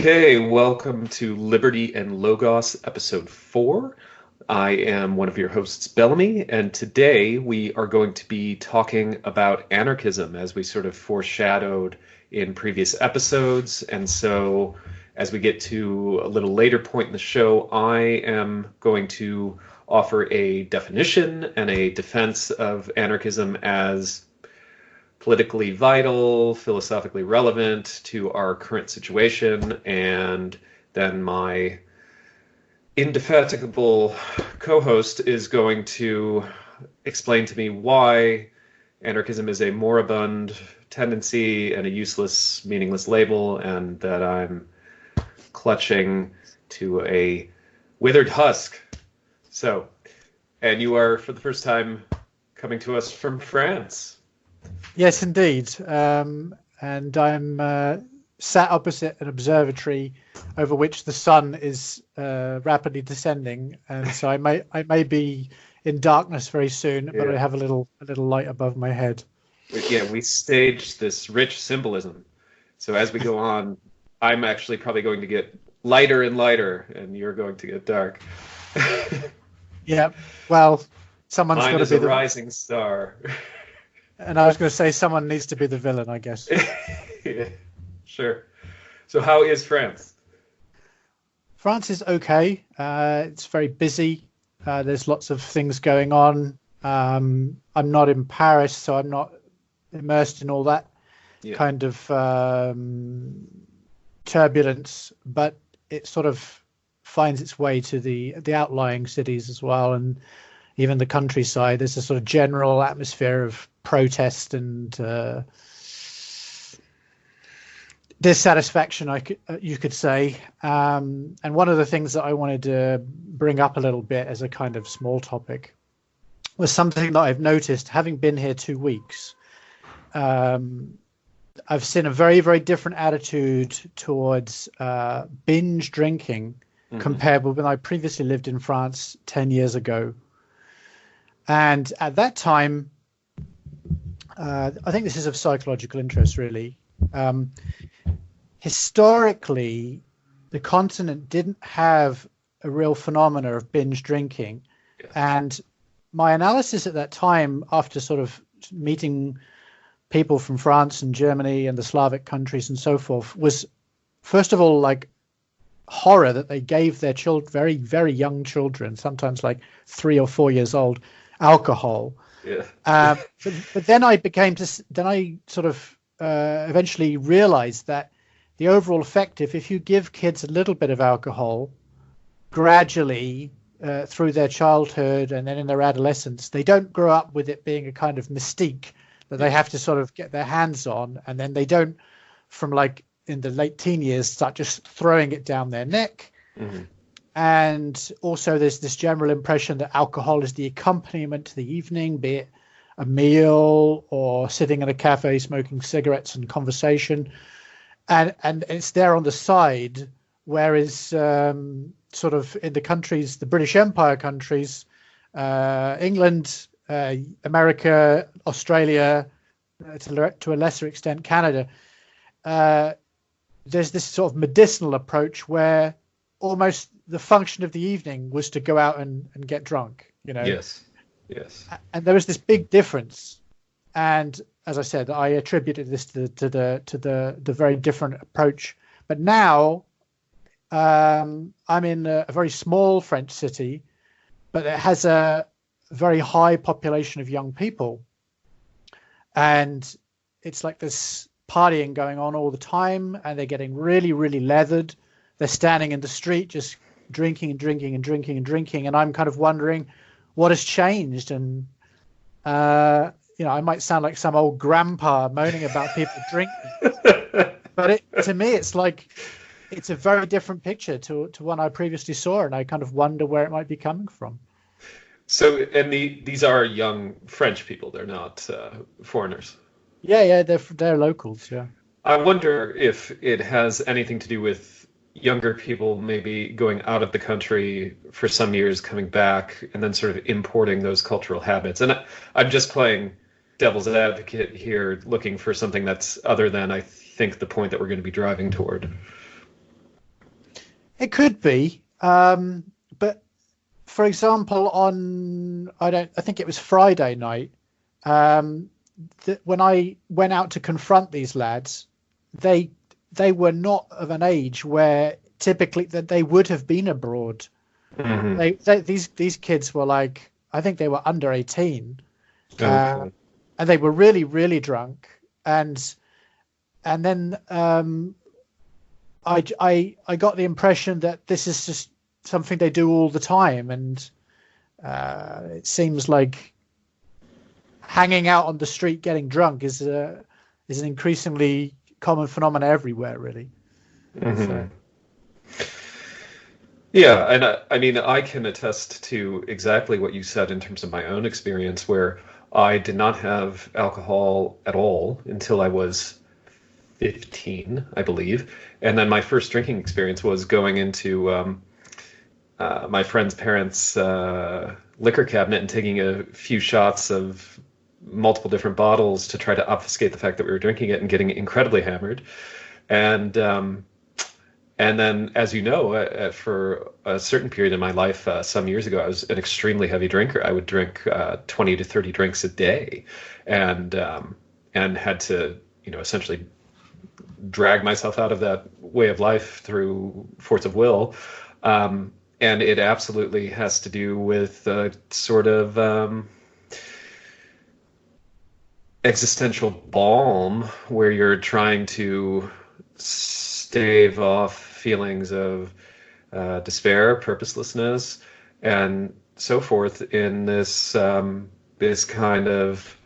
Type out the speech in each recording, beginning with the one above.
Okay, welcome to Liberty and Logos, episode 4. I am one of your hosts, Bellamy, and today we are going to be talking about anarchism as we sort of foreshadowed in previous episodes. And so as we get to a little later point in the show, I am going to offer a definition and a defense of anarchism as politically vital, philosophically relevant to our current situation, and then my indefatigable co-host is going to explain to me why anarchism is a moribund tendency and a useless, meaningless label, and that I'm clutching to a withered husk. So, and you are, for the first time, coming to us from France. Yes, indeed. And I'm sat opposite an observatory over which the sun is rapidly descending, and so I may be in darkness very soon, but I have a little light above my head. Yeah, we staged this rich symbolism. So as we go on, I'm actually probably going to get lighter and lighter, and you're going to get dark. Yeah, well, someone's got to be the rising star. And I was going to say someone needs to be the villain, I guess. Yeah, sure. So how is France? France is okay. It's very busy. There's lots of things going on. I'm not in Paris, so I'm not immersed in all that kind of turbulence, but it sort of finds its way to the outlying cities as well, and even the countryside. There's a sort of general atmosphere of protest and dissatisfaction, you could say. And one of the things that I wanted to bring up a little bit as a kind of small topic was something that I've noticed, having been here 2 weeks. I've seen a very, very different attitude towards binge drinking compared with when I previously lived in France 10 years ago. And at that time, I think this is of psychological interest, really. Historically, the continent didn't have a real phenomena of binge drinking. Yes. And my analysis at that time, after sort of meeting people from France and Germany and the Slavic countries and so forth, was, first of all, like horror that they gave their children, very, very young children, sometimes like 3 or 4 years old, alcohol. Yeah. But then I sort of eventually realized that the overall effect, if you give kids a little bit of alcohol gradually through their childhood and then in their adolescence, they don't grow up with it being a kind of mystique that they have to sort of get their hands on, and then they don't, from like in the late teen years, start just throwing it down their neck. Mm-hmm. And also there's this general impression that alcohol is the accompaniment to the evening, be it a meal or sitting in a cafe smoking cigarettes and conversation. And it's there on the side, whereas sort of in the countries, the British Empire countries, England, America, Australia, to a lesser extent, Canada, there's this sort of medicinal approach where almost the function of the evening was to go out and get drunk, you know. Yes. And there was this big difference, and as I said, I attributed this to the very different approach. But now, I'm in a very small French city, but it has a very high population of young people, and it's like this partying going on all the time, and they're getting really, really leathered. They're standing in the street just drinking and drinking and drinking and drinking. And I'm kind of wondering what has changed. And, I might sound like some old grandpa moaning about people drinking. But to me, it's like it's a very different picture to one I previously saw. And I kind of wonder where it might be coming from. So, and these are young French people. They're not foreigners. Yeah, they're locals, yeah. I wonder if it has anything to do with younger people maybe going out of the country for some years, coming back, and then sort of importing those cultural habits. And I'm just playing devil's advocate here, looking for something that's other than, I think, the point that we're going to be driving toward. It could be, but for example, I think it was Friday night, when I went out to confront these lads, they were not of an age where typically that they would have been abroad. Mm-hmm. These kids were like, I think they were under 18, Okay. and they were really, really drunk. And then I got the impression that this is just something they do all the time, and it seems like hanging out on the street getting drunk is an increasingly common phenomenon everywhere, really. Mm-hmm. So. Yeah, and I mean, I can attest to exactly what you said in terms of my own experience, where I did not have alcohol at all until I was 15, I believe. And then my first drinking experience was going into my friend's parents' liquor cabinet and taking a few shots of multiple different bottles to try to obfuscate the fact that we were drinking it and getting incredibly hammered. And then, as you know, for a certain period in my life, some years ago, I was an extremely heavy drinker. I would drink 20 to 30 drinks a day, and had to, essentially drag myself out of that way of life through force of will. And it absolutely has to do with sort of existential balm, where you're trying to stave off feelings of despair, purposelessness, and so forth in this this kind of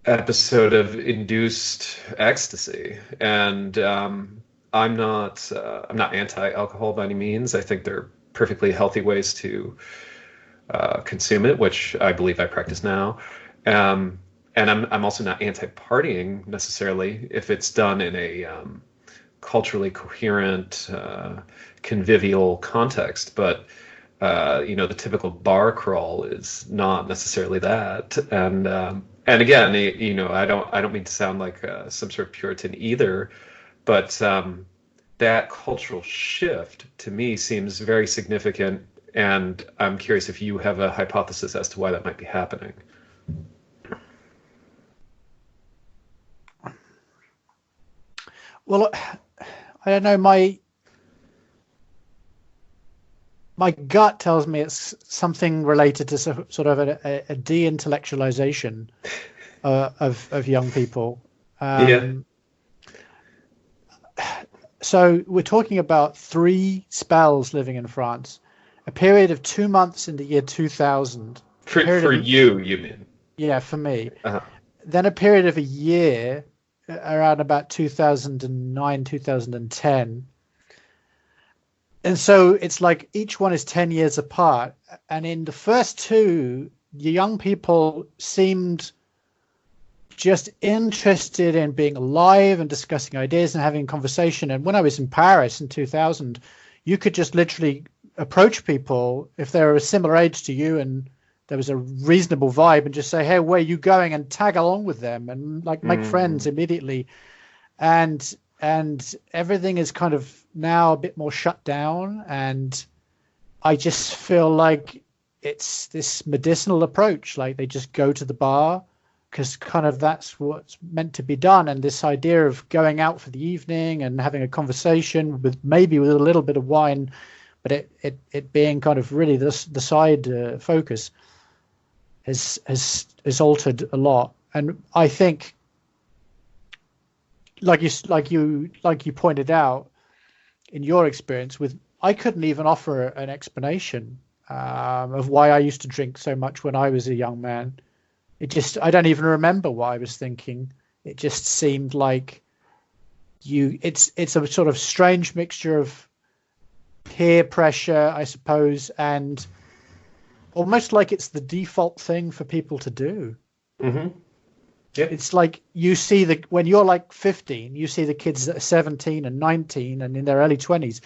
episode of induced ecstasy. And I'm not anti-alcohol by any means. I think there are perfectly healthy ways to consume it, which I believe I practice now. And I'm also not anti-partying necessarily if it's done in a culturally coherent, convivial context. But the typical bar crawl is not necessarily that. And again, I don't mean to sound like some sort of Puritan either, but that cultural shift to me seems very significant. And I'm curious if you have a hypothesis as to why that might be happening. Well, I don't know. My gut tells me it's something related to sort of a de-intellectualization of young people. Yeah. So we're talking about 3 spells living in France. A period of 2 months in the year 2000. For you mean? Yeah, for me. Uh-huh. Then a period of a year around about 2009, 2010. And so it's like each one is 10 years apart. And in the first 2, the young people seemed just interested in being alive and discussing ideas and having conversation. And when I was in Paris in 2000, you could just literally approach people if they were a similar age to you and there was a reasonable vibe, and just say, hey, where are you going? And tag along with them and like make friends immediately. And everything is kind of now a bit more shut down. And I just feel like it's this medicinal approach. Like they just go to the bar because kind of that's what's meant to be done. And this idea of going out for the evening and having a conversation with maybe with a little bit of wine, but it being kind of really the side focus has altered a lot. And I think, like you pointed out in your experience I couldn't even offer an explanation of why I used to drink so much when I was a young man. I don't even remember what I was thinking. It just seemed like it's a sort of strange mixture of peer pressure, I suppose, and almost like it's the default thing for people to do. Mm-hmm. Yeah. It's like you see when you're like 15, you see the kids that are 17 and 19 and in their early 20s,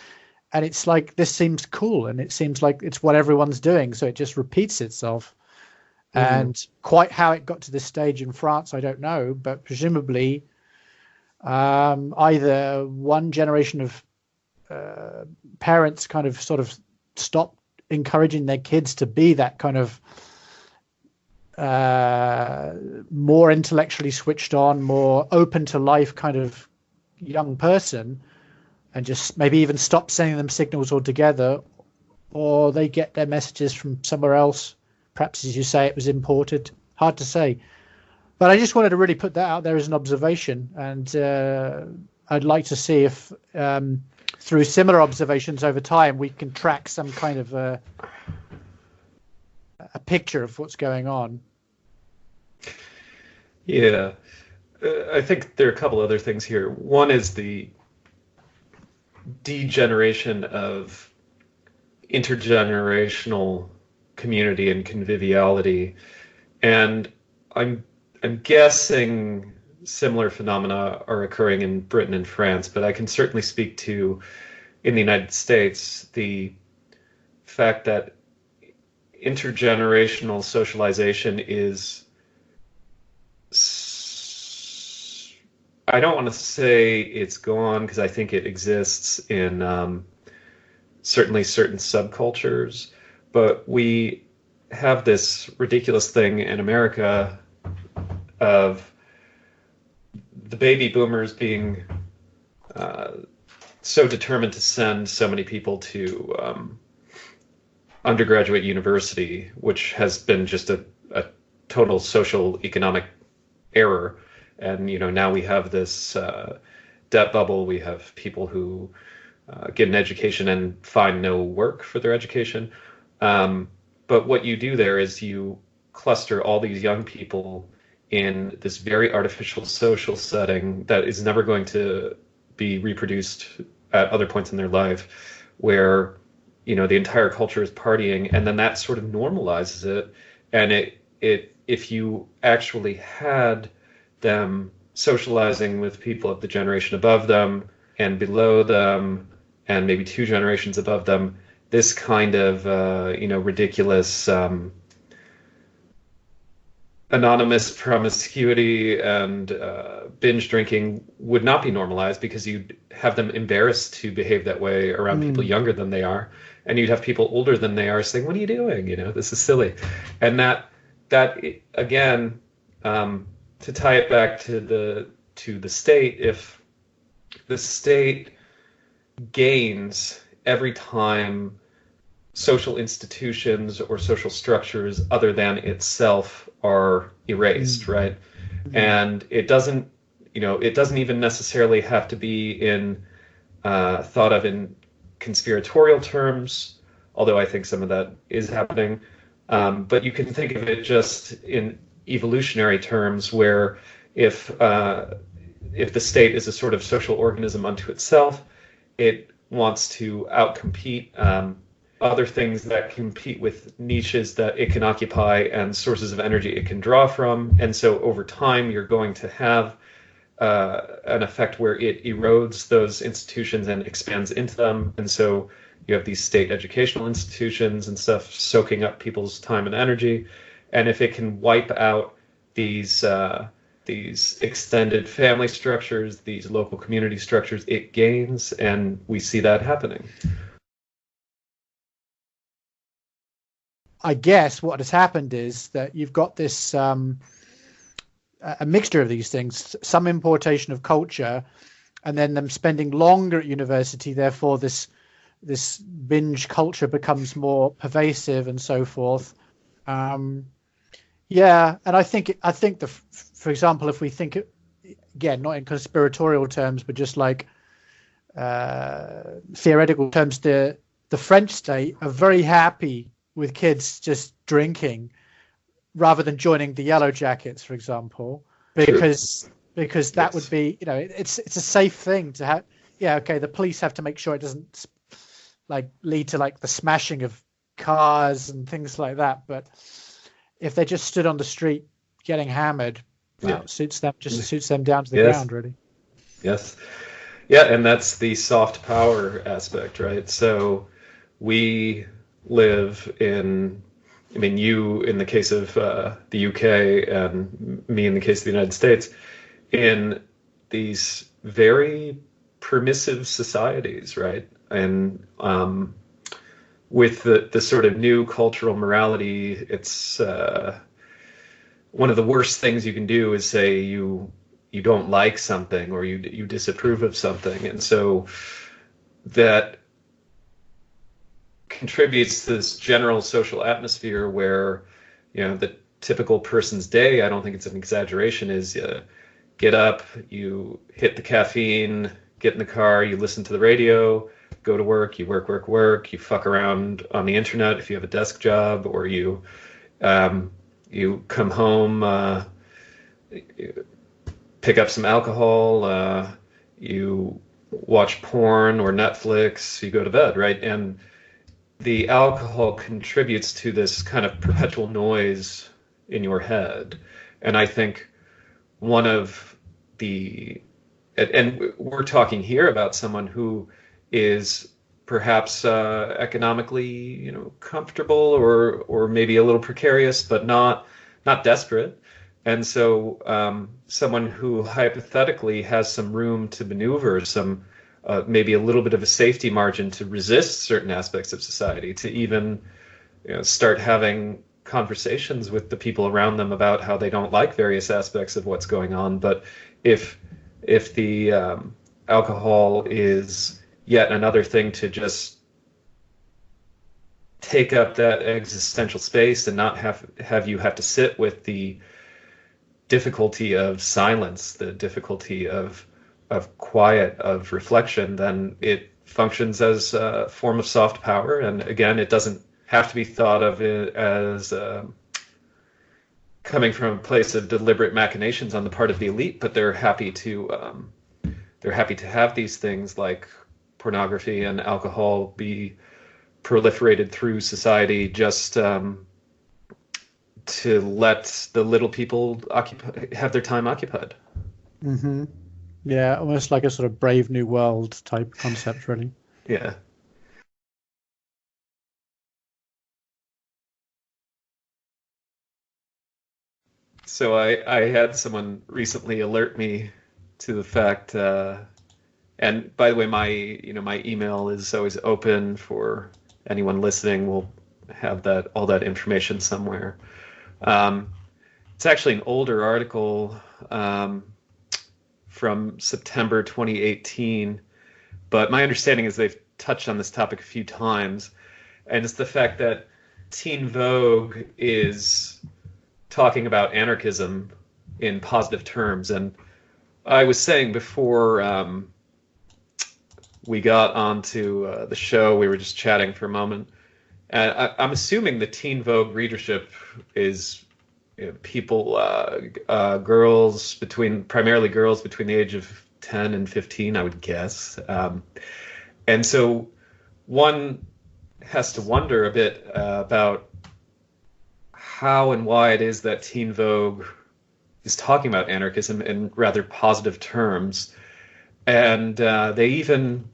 and it's like this seems cool and it seems like it's what everyone's doing, so it just repeats itself. And quite how it got to this stage in France, I don't know, but presumably Either one generation of parents kind of sort of stopped encouraging their kids to be that kind of more intellectually switched on, more open to life kind of young person, and just maybe even stop sending them signals altogether, or they get their messages from somewhere else. Perhaps, as you say, it was imported. Hard to say. But I just wanted to really put that out there as an observation, and I'd like to see if through similar observations over time we can track some kind of a picture of what's going on. Yeah, I think there are a couple other things here. One is the degeneration of intergenerational community and conviviality, and I'm guessing similar phenomena are occurring in Britain and France, but I can certainly speak to, in the United States, the fact that intergenerational socialization is, I don't want to say it's gone, because I think it exists in certainly certain subcultures, but we have this ridiculous thing in America of the baby boomers being so determined to send so many people to undergraduate university, which has been just a total social economic error. And now we have this debt bubble. We have people who get an education and find no work for their education. But what you do there is you cluster all these young people in this very artificial social setting that is never going to be reproduced at other points in their life, where the entire culture is partying, and then that sort of normalizes it. And it if you actually had them socializing with people of the generation above them and below them and maybe two generations above them, this kind of ridiculous anonymous promiscuity and binge drinking would not be normalized, because you'd have them embarrassed to behave that way around people younger than they are, and you'd have people older than they are saying, "What are you doing? This is silly." And that again, to tie it back to the state, if the state gains every time social institutions or social structures other than itself are erased, right? And it doesn't even necessarily have to be in thought of in conspiratorial terms, although I think some of that is happening. But you can think of it just in evolutionary terms, where if the state is a sort of social organism unto itself, it wants to outcompete other things that compete with niches that it can occupy and sources of energy it can draw from. And so over time, you're going to have an effect where it erodes those institutions and expands into them. And so you have these state educational institutions and stuff soaking up people's time and energy. And if it can wipe out these extended family structures, these local community structures, it gains, and we see that happening. I guess what has happened is that you've got this a mixture of these things, some importation of culture, and then them spending longer at university. Therefore, this binge culture becomes more pervasive and so forth. Yeah, and I think for example, if we think again, not in conspiratorial terms, but just like theoretical terms, the French state are very happy with kids just drinking rather than joining the Yellow Jackets, for example, because that would be, it's a safe thing to have. Yeah, okay, the police have to make sure it doesn't lead to the smashing of cars and things like that. But if they just stood on the street getting hammered, it suits them down to the ground, really. Yes. Yeah, and that's the soft power aspect, right? So we live in, you in the case of the UK and me in the case of the United States, in these very permissive societies, right? And with the sort of new cultural morality, it's one of the worst things you can do is say you don't like something or you disapprove of something, and so that contributes to this general social atmosphere where, the typical person's day, I don't think it's an exaggeration, is get up, you hit the caffeine, get in the car, you listen to the radio, go to work, you work, you fuck around on the internet if you have a desk job, or you come home, pick up some alcohol, you watch porn or Netflix, you go to bed, right? And the alcohol contributes to this kind of perpetual noise in your head. And I think one of and we're talking here about someone who is perhaps economically, comfortable or maybe a little precarious, but not desperate. And so someone who hypothetically has some room to maneuver, some maybe a little bit of a safety margin to resist certain aspects of society, to even start having conversations with the people around them about how they don't like various aspects of what's going on. But if the alcohol is yet another thing to just take up that existential space and not have you have to sit with the difficulty of silence, the difficulty of quiet, of reflection, then it functions as a form of soft power. And again, it doesn't have to be thought of as coming from a place of deliberate machinations on the part of the elite, but they're happy to have these things like pornography and alcohol be proliferated through society, just to let the little people have their time occupied. Mm-hmm. Yeah, almost like a sort of Brave New World type concept, really. Yeah. So I had someone recently alert me to the fact, and by the way, my email is always open for anyone listening. We'll have all that information somewhere. It's actually an older article from September 2018, but my understanding is they've touched on this topic a few times, and it's the fact that Teen Vogue is talking about anarchism in positive terms. And I was saying before we got onto the show, we were just chatting for a moment, and I'm assuming the Teen Vogue readership is people, primarily girls between the age of 10 and 15, I would guess. And so one has to wonder a bit about how and why it is that Teen Vogue is talking about anarchism in rather positive terms. And they even,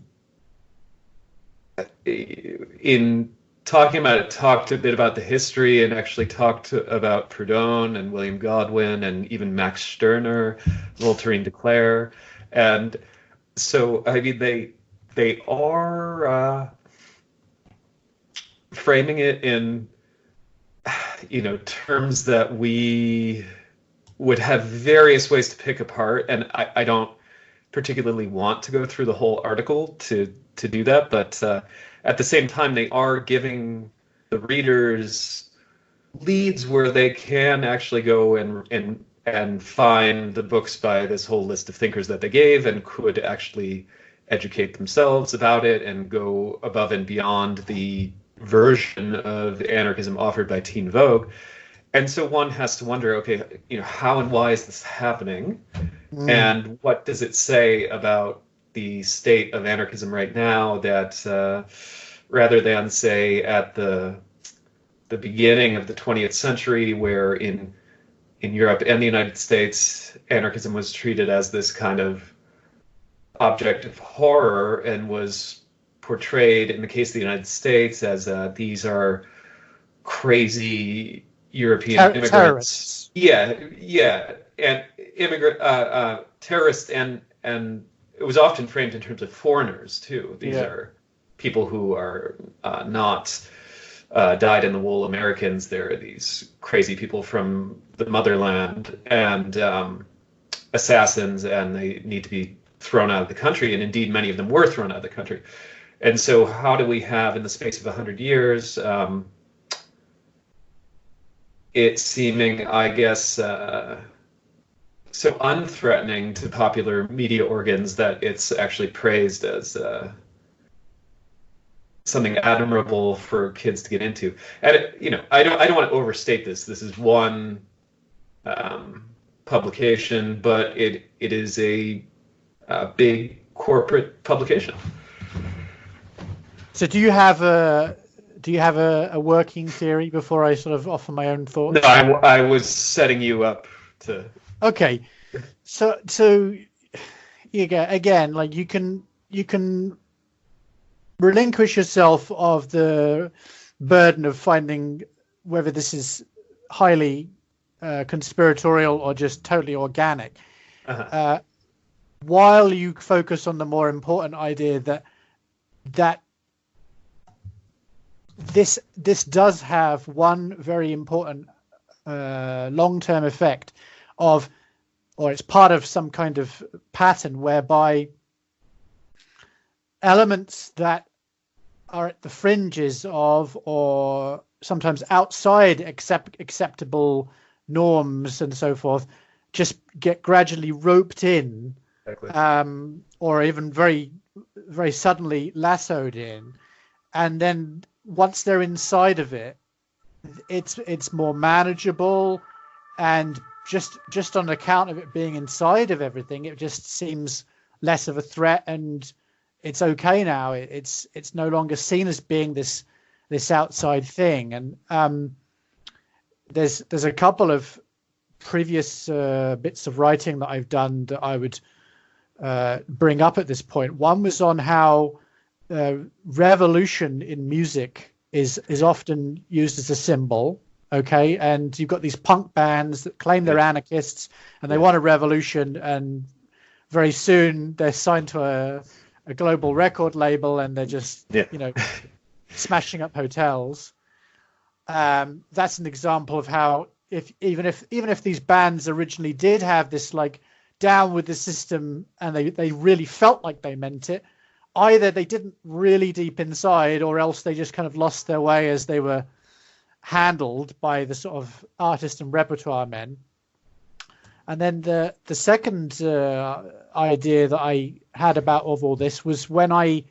in talking about it, talked a bit about the history and actually talked about Proudhon and William Godwin and even Max Stirner, Voltairine de Cleyre. And so, I mean, they are framing it in, terms that we would have various ways to pick apart. And I don't particularly want to go through the whole article to do that, but at the same time, they are giving the readers leads where they can actually go and find the books by this whole list of thinkers that they gave, and could actually educate themselves about it and go above and beyond the version of anarchism offered by Teen Vogue. And so one has to wonder, okay, how and why is this happening? And what does it say about the state of anarchism right now, that rather than, say, at the beginning of the 20th century, where in Europe and the United States, anarchism was treated as this kind of object of horror and was portrayed, in the case of the United States, as these are crazy European immigrants. Terrorists. Yeah, and terrorists and it was often framed in terms of foreigners too. These Yeah. are people who are not dyed-in-the-wool Americans. They're these crazy people from the motherland and assassins, and they need to be thrown out of the country. And indeed, many of them were thrown out of the country. And so, how do we have, in the space of 100 years, it seeming, I guess, so unthreatening to popular media organs that it's actually praised as something admirable for kids to get into. And I don't want to overstate this. This is one publication, but it is a big corporate publication. So do you have a working theory before I sort of offer my own thoughts? No, I was setting you up to. Okay, so again, like you can relinquish yourself of the burden of finding whether this is highly conspiratorial or just totally organic, while you focus on the more important idea that this does have one very important long-term effect or it's part of some kind of pattern whereby elements that are at the fringes of or sometimes outside acceptable norms and so forth just get gradually roped in. Exactly. Or even very, very suddenly lassoed in, and then once they're inside of it, it's more manageable, and just on account of it being inside of everything, it just seems less of a threat, and it's okay now. It's no longer seen as being this outside thing. And there's a couple of previous bits of writing that I've done that I would bring up at this point. One was on how revolution in music is often used as a symbol. Okay, and you've got these punk bands that claim they're anarchists and they want a revolution, and very soon they're signed to a global record label and they're just smashing up hotels. That's an example of how even if these bands originally did have this like down with the system and they really felt like they meant it, either they didn't really deep inside, or else they just kind of lost their way as they were handled by the sort of artist and repertoire men. And then the second idea that I had about all this was when I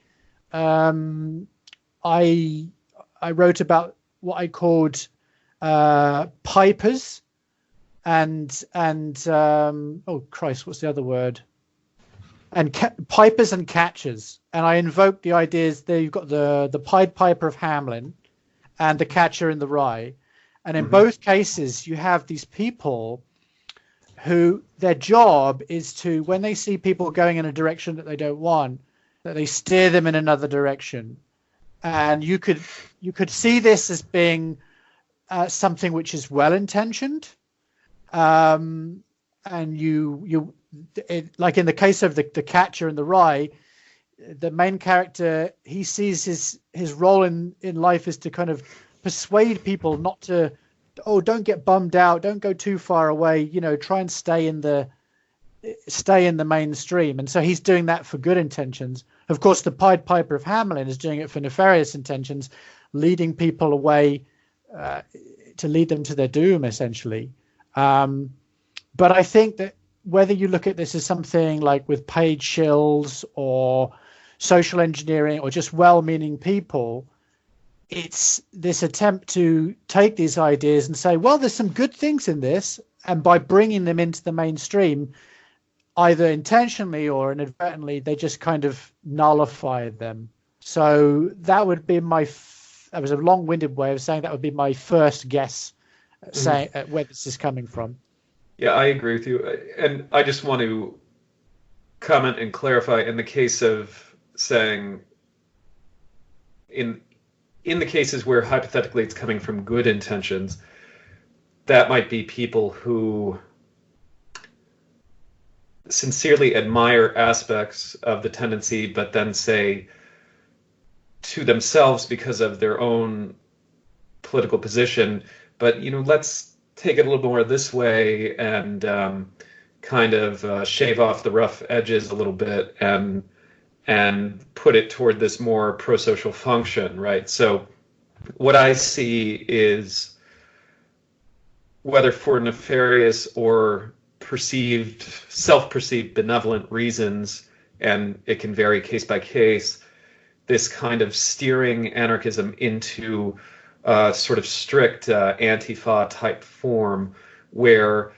wrote about what I called pipers and oh Christ, what's the other word? And pipers and catchers. And I invoked the ideas there. You've got the Pied Piper of Hamelin and the catcher in the rye. And in both cases, you have these people who their job is to, when they see people going in a direction that they don't want, that they steer them in another direction. And you could see this as being something which is well-intentioned. And like in the case of the catcher in the rye, the main character, he sees his role in life is to kind of persuade people not to, don't get bummed out, don't go too far away, try and stay in the mainstream. And so he's doing that for good intentions. Of course, the Pied Piper of Hamelin is doing it for nefarious intentions, leading people away to lead them to their doom, essentially. But I think that whether you look at this as something like with paid shills or social engineering or just well-meaning people, it's this attempt to take these ideas and say, well, there's some good things in this, and by bringing them into the mainstream, either intentionally or inadvertently, they just kind of nullify them. So that would be that was a long-winded way of saying that would be my first guess at saying where this is coming from. Yeah, I agree with you. And I just want to comment and clarify in the case of saying in the cases where hypothetically it's coming from good intentions, that might be people who sincerely admire aspects of the tendency, but then say to themselves because of their own political position, but let's take it a little more this way and kind of shave off the rough edges a little bit and put it toward this more pro-social function, right? So what I see is, whether for nefarious or self-perceived benevolent reasons, and it can vary case by case, this kind of steering anarchism into sort of strict Antifa type form, where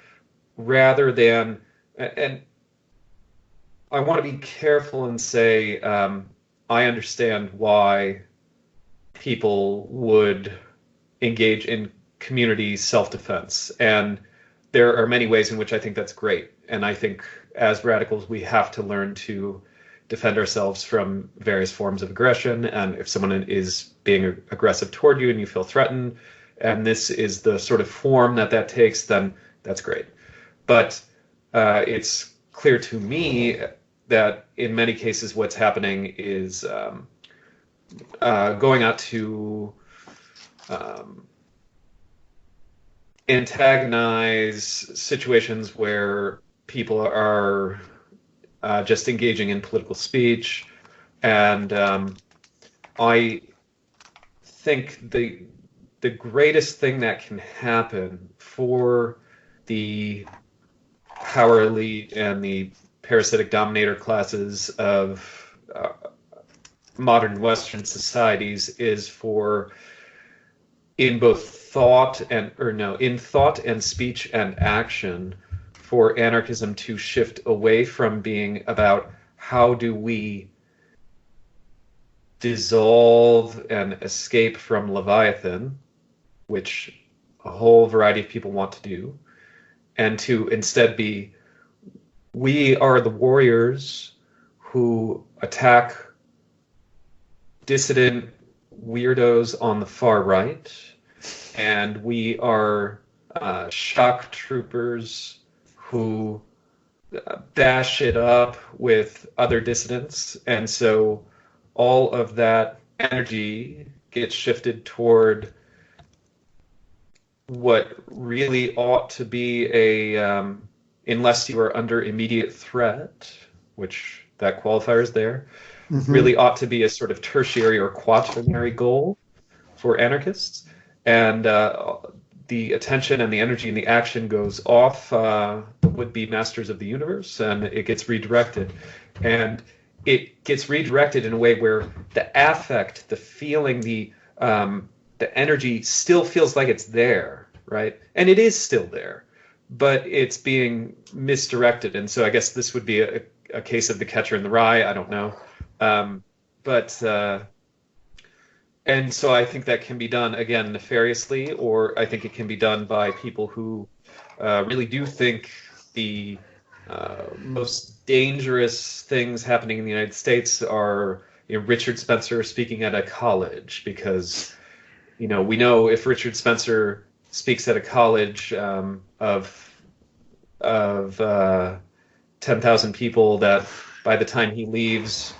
rather than, and I want to be careful and say, I understand why people would engage in community self-defense, and there are many ways in which I think that's great. And I think as radicals, we have to learn to defend ourselves from various forms of aggression. And if someone is being aggressive toward you and you feel threatened, and this is the sort of form that takes, then that's great. But it's clear to me that in many cases what's happening is going out to antagonize situations where people are just engaging in political speech. And I think the greatest thing that can happen for the power elite and the parasitic dominator classes of modern Western societies is for, in thought and speech and action, for anarchism to shift away from being about how do we dissolve and escape from Leviathan, which a whole variety of people want to do, and to instead be, we are the warriors who attack dissident weirdos on the far right, and we are shock troopers who bash it up with other dissidents. And so all of that energy gets shifted toward what really ought to be a, unless you are under immediate threat, which that qualifier is there, really ought to be a sort of tertiary or quaternary goal for anarchists. And the attention and the energy and the action goes off the would-be masters of the universe, and it gets redirected. And it gets redirected in a way where the affect, the feeling, the energy still feels like it's there, right? And it is still there, but it's being misdirected. And so I guess this would be a case of the catcher in the rye. I don't know. And so I think that can be done, again, nefariously, or I think it can be done by people who really do think the most dangerous things happening in the United States are Richard Spencer speaking at a college, because we know if Richard Spencer speaks at a college of 10,000 people, that by the time he leaves,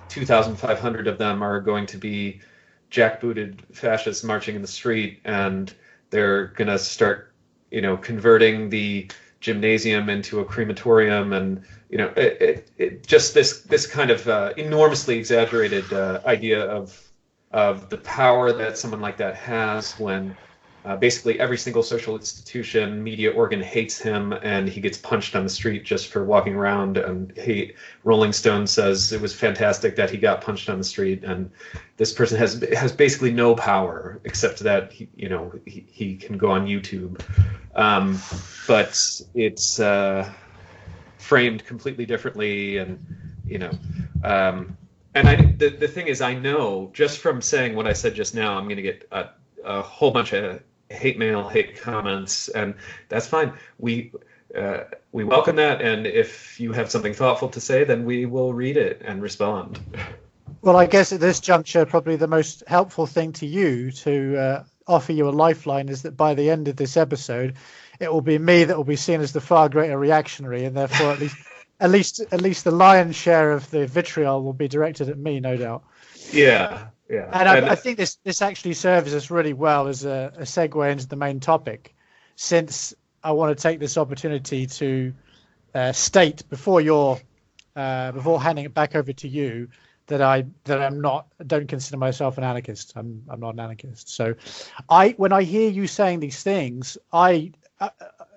2,500 of them are going to be jackbooted fascists marching in the street, and they're going to start, converting the gymnasium into a crematorium, and it just this kind of enormously exaggerated idea of the power that someone like that has when basically every single social institution, media organ hates him, and he gets punched on the street just for walking around. And Rolling Stone says it was fantastic that he got punched on the street, and this person has basically no power except that he can go on YouTube, but it's framed completely differently, and and the thing is, I know just from saying what I said just now, I'm going to get a whole bunch of hate mail, hate comments, and that's fine. We welcome that, and if you have something thoughtful to say, then we will read it and respond. Well, I guess at this juncture, probably the most helpful thing to you to offer you a lifeline is that by the end of this episode, it will be me that will be seen as the far greater reactionary, and therefore at least At least the lion's share of the vitriol will be directed at me, no doubt. Yeah, yeah. And I think this actually serves us really well as a segue into the main topic, since I want to take this opportunity to state before handing it back over to you that don't consider myself an anarchist. I'm not an anarchist. So when I hear you saying these things, I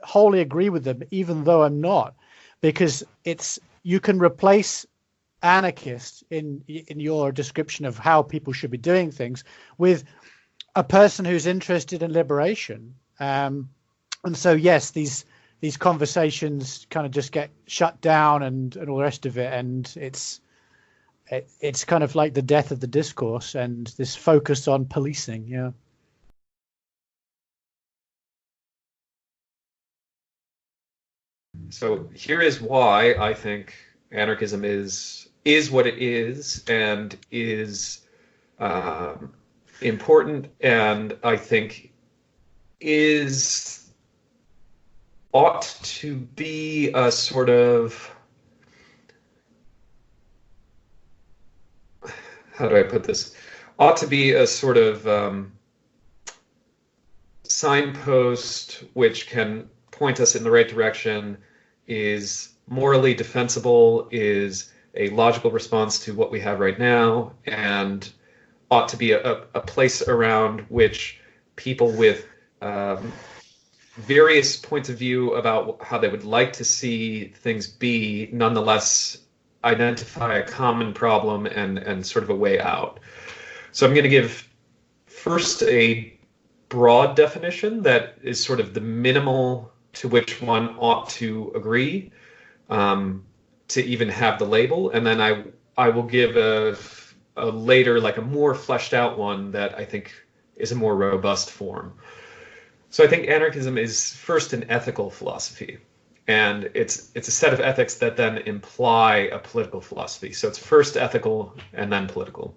wholly agree with them, even though I'm not, because you can replace anarchist in your description of how people should be doing things with a person who's interested in liberation. And so, yes, these conversations kind of just get shut down and all the rest of it. And it's kind of like the death of the discourse and this focus on policing. Yeah. So here is why I think anarchism is what it is and is important, and I think ought to be a sort of, how do I put this? Ought to be a sort of signpost which can point us in the right direction, is morally defensible, is a logical response to what we have right now, and ought to be a place around which people with various points of view about how they would like to see things be, nonetheless identify a common problem and sort of a way out. So I'm going to give first a broad definition that is sort of the minimal to which one ought to agree to even have the label, and then I will give a later, like a more fleshed out one that I think is a more robust form. So I think anarchism is first an ethical philosophy, and it's a set of ethics that then imply a political philosophy. So it's first ethical and then political.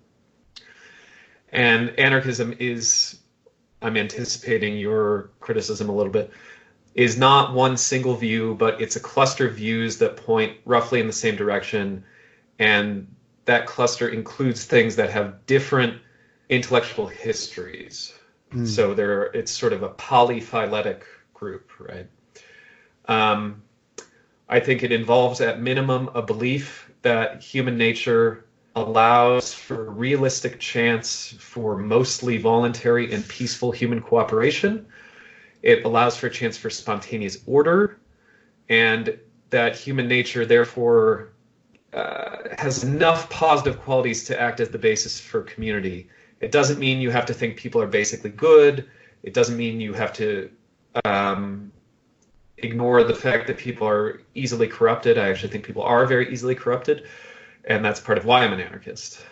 And anarchism is, I'm anticipating your criticism a little bit, is not one single view, but it's a cluster of views that point roughly in the same direction, and that cluster includes things that have different intellectual histories. So it's sort of a polyphyletic group, right? I think it involves at minimum a belief that human nature allows for realistic chance for mostly voluntary and peaceful human cooperation. It allows for a chance for spontaneous order, and that human nature therefore has enough positive qualities to act as the basis for community. It doesn't mean you have to think people are basically good. It doesn't mean you have to ignore the fact that people are easily corrupted. I actually think people are very easily corrupted, and that's part of why I'm an anarchist.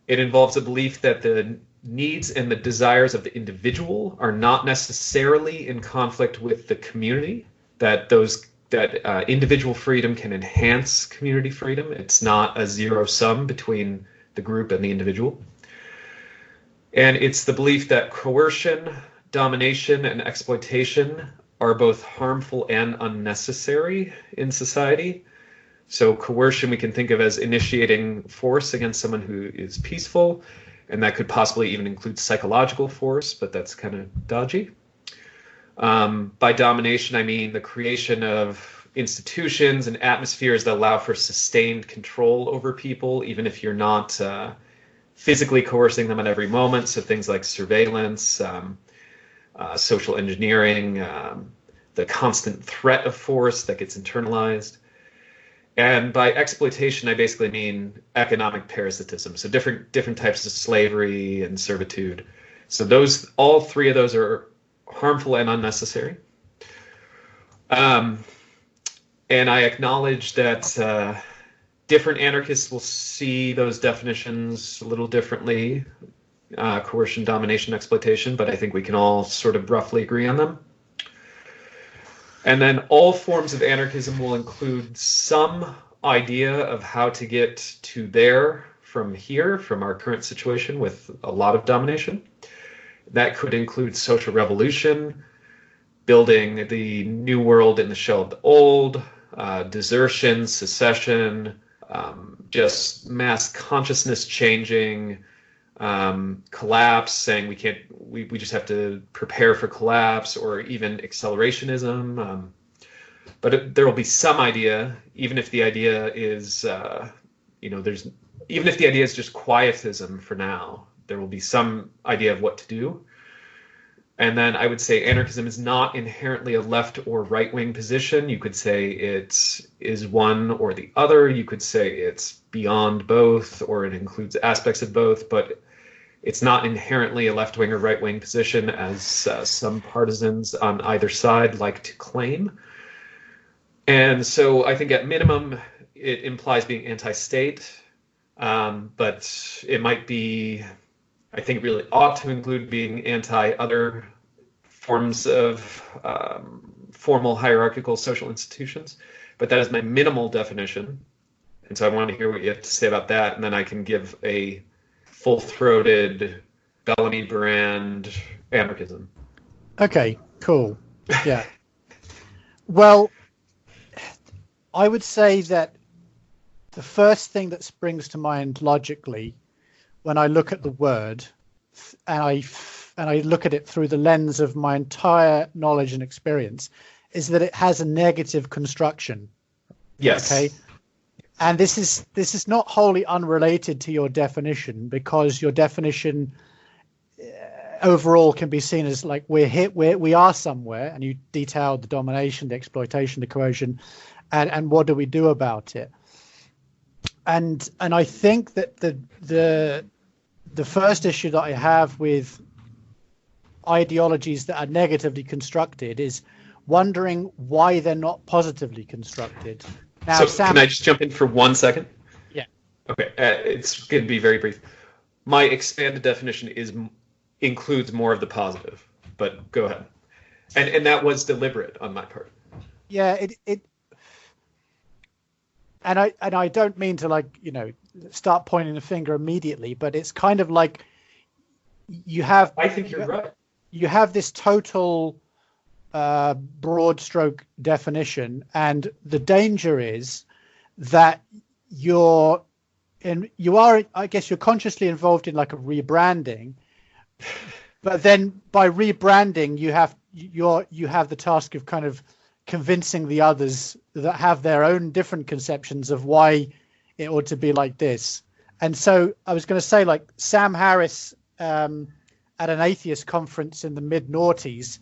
It involves a belief that the needs and the desires of the individual are not necessarily in conflict with the community, that individual freedom can enhance community freedom. It's not a zero sum between the group and the individual. And it's the belief that coercion, domination, and exploitation are both harmful and unnecessary in society. So coercion we can think of as initiating force against someone who is peaceful, and that could possibly even include psychological force, but that's kind of dodgy. By domination, I mean the creation of institutions and atmospheres that allow for sustained control over people, even if you're not physically coercing them at every moment. So things like surveillance, social engineering, the constant threat of force that gets internalized. And by exploitation, I basically mean economic parasitism. So different types of slavery and servitude. So all three of those are harmful and unnecessary. And I acknowledge that different anarchists will see those definitions a little differently, coercion, domination, exploitation, but I think we can all sort of roughly agree on them. And then all forms of anarchism will include some idea of how to get to there from here, from our current situation with a lot of domination. That could include social revolution, building the new world in the shell of the old, desertion, secession, just mass consciousness changing, collapse, saying we just have to prepare for collapse, or even accelerationism. But there will be some idea, even if the idea is, even if the idea is just quietism for now, there will be some idea of what to do. And then I would say anarchism is not inherently a left or right-wing position. You could say it is one or the other. You could say it's beyond both, or it includes aspects of both, but it's not inherently a left-wing or right-wing position, as some partisans on either side like to claim. And so I think at minimum, it implies being anti-state, but it might be, I think it really ought to include being anti-other forms of formal hierarchical social institutions. But that is my minimal definition. And so I want to hear what you have to say about that, and then I can give a full-throated Bellamy brand anarchism. Okay, cool. Yeah. Well, I would say that the first thing that springs to mind logically when I look at the word, and I look at it through the lens of my entire knowledge and experience, is that it has a negative construction. Yes. Okay. And this is not wholly unrelated to your definition, because your definition overall can be seen as like we are somewhere, and you detailed the domination, the exploitation, the coercion, and what do we do about it? And I think that the first issue that I have with ideologies that are negatively constructed is wondering why they're not positively constructed. Now, so Sam, can I just jump in for 1 second? Yeah. Okay, it's going to be very brief. My expanded definition includes more of the positive, but go ahead. And that was deliberate on my part. Yeah, and I don't mean to start pointing the finger immediately, but it's kind of like you have. I think you're right. You have this total broad stroke definition, and the danger is that you are, I guess, you're consciously involved in like a rebranding, but then by rebranding you have the task of kind of convincing the others that have their own different conceptions of why it ought to be like this. And so I was going to say, like, Sam Harris at an atheist conference in the mid-noughties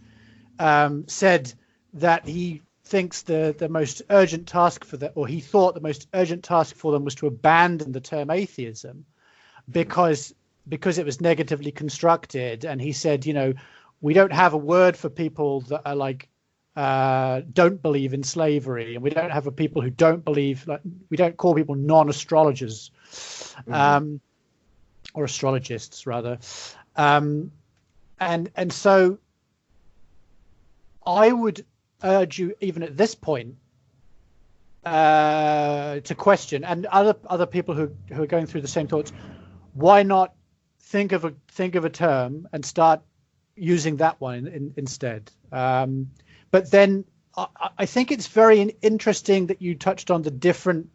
said that he thinks the most urgent task for them, or he thought the most urgent task for them, was to abandon the term atheism because it was negatively constructed. And he said, we don't have a word for people that are like don't believe in slavery, and we don't have a people who don't believe, like, we don't call people non-astrologers, or astrologists rather, and so I would urge you, even at this point, to question, and other people who are going through the same thoughts, why not think of a term and start using that one instead. But then I think it's very interesting that you touched on the different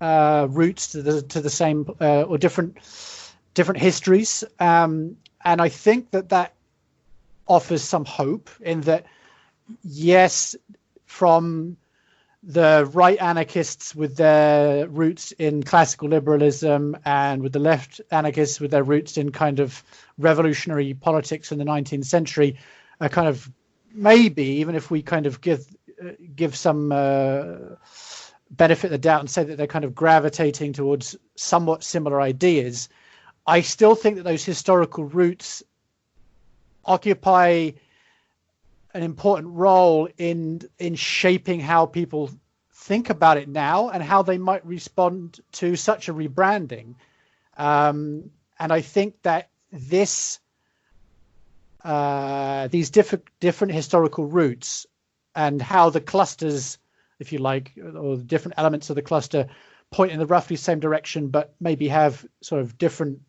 routes to the same or different histories, and I think that offers some hope in that. Yes, from the right anarchists with their roots in classical liberalism, and with the left anarchists with their roots in kind of revolutionary politics in the 19th century, a kind of, maybe, even if we kind of give some benefit of the doubt and say that they're kind of gravitating towards somewhat similar ideas, I still think that those historical roots occupy an important role in shaping how people think about it now and how they might respond to such a rebranding. And I think that these different historical roots and how the clusters, if you like, or the different elements of the cluster point in the roughly same direction, but maybe have sort of different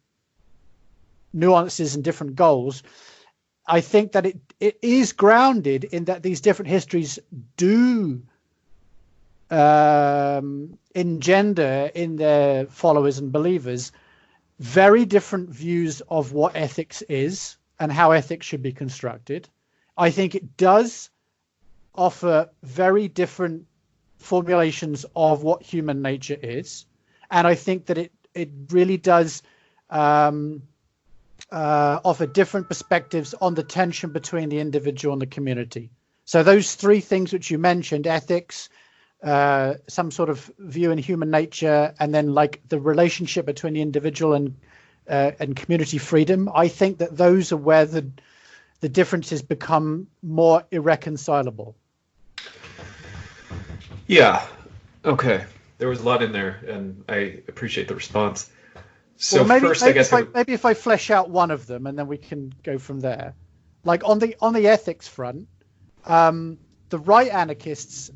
nuances and different goals, I think that it is grounded in that these different histories do engender in their followers and believers very different views of what ethics is and how ethics should be constructed. I think it does offer very different formulations of what human nature is. And I think that it really does offer different perspectives on the tension between the individual and the community. So those three things which you mentioned, ethics, some sort of view in human nature, and then like the relationship between the individual and community freedom, I think that those are where the differences become more irreconcilable. Yeah. Okay. There was a lot in there, and I appreciate the response. So well, maybe, first, maybe I guess maybe if I flesh out one of them, and then we can go from there. Like on the ethics front, the right anarchists,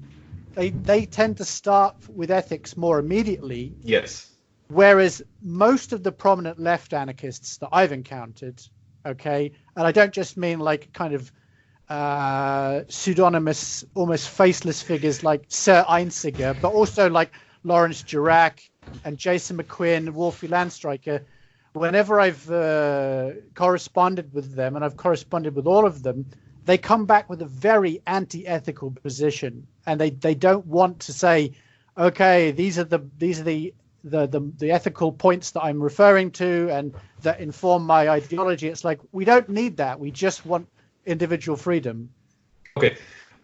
they tend to start with ethics more immediately. Yes. Whereas most of the prominent left anarchists that I've encountered, okay, and I don't just mean like kind of pseudonymous, almost faceless figures like Sir Einsiger, but also like Lawrence Dirac and Jason McQuinn, Wolfie Landstreicher. Whenever I've corresponded with them, and I've corresponded with all of them, they come back with a very anti-ethical position, and they don't want to say, okay, these are the ethical points that I'm referring to and that inform my ideology. It's like, we don't need that. We just want individual freedom. Okay.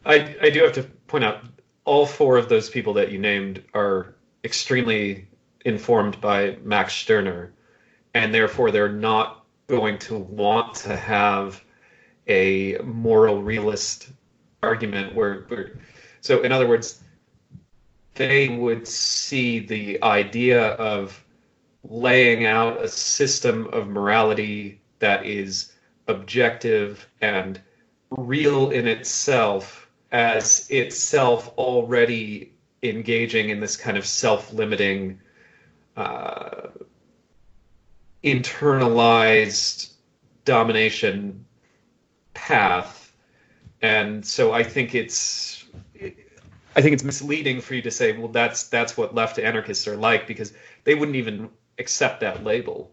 I do have to point out, all four of those people that you named are extremely informed by Max Stirner, and therefore they're not going to want to have a moral realist argument so in other words, they would see the idea of laying out a system of morality that is objective and real in itself as itself already engaging in this kind of self-limiting, internalized domination path. And so I think it's misleading for you to say, well, that's what left anarchists are like, because they wouldn't even accept that label.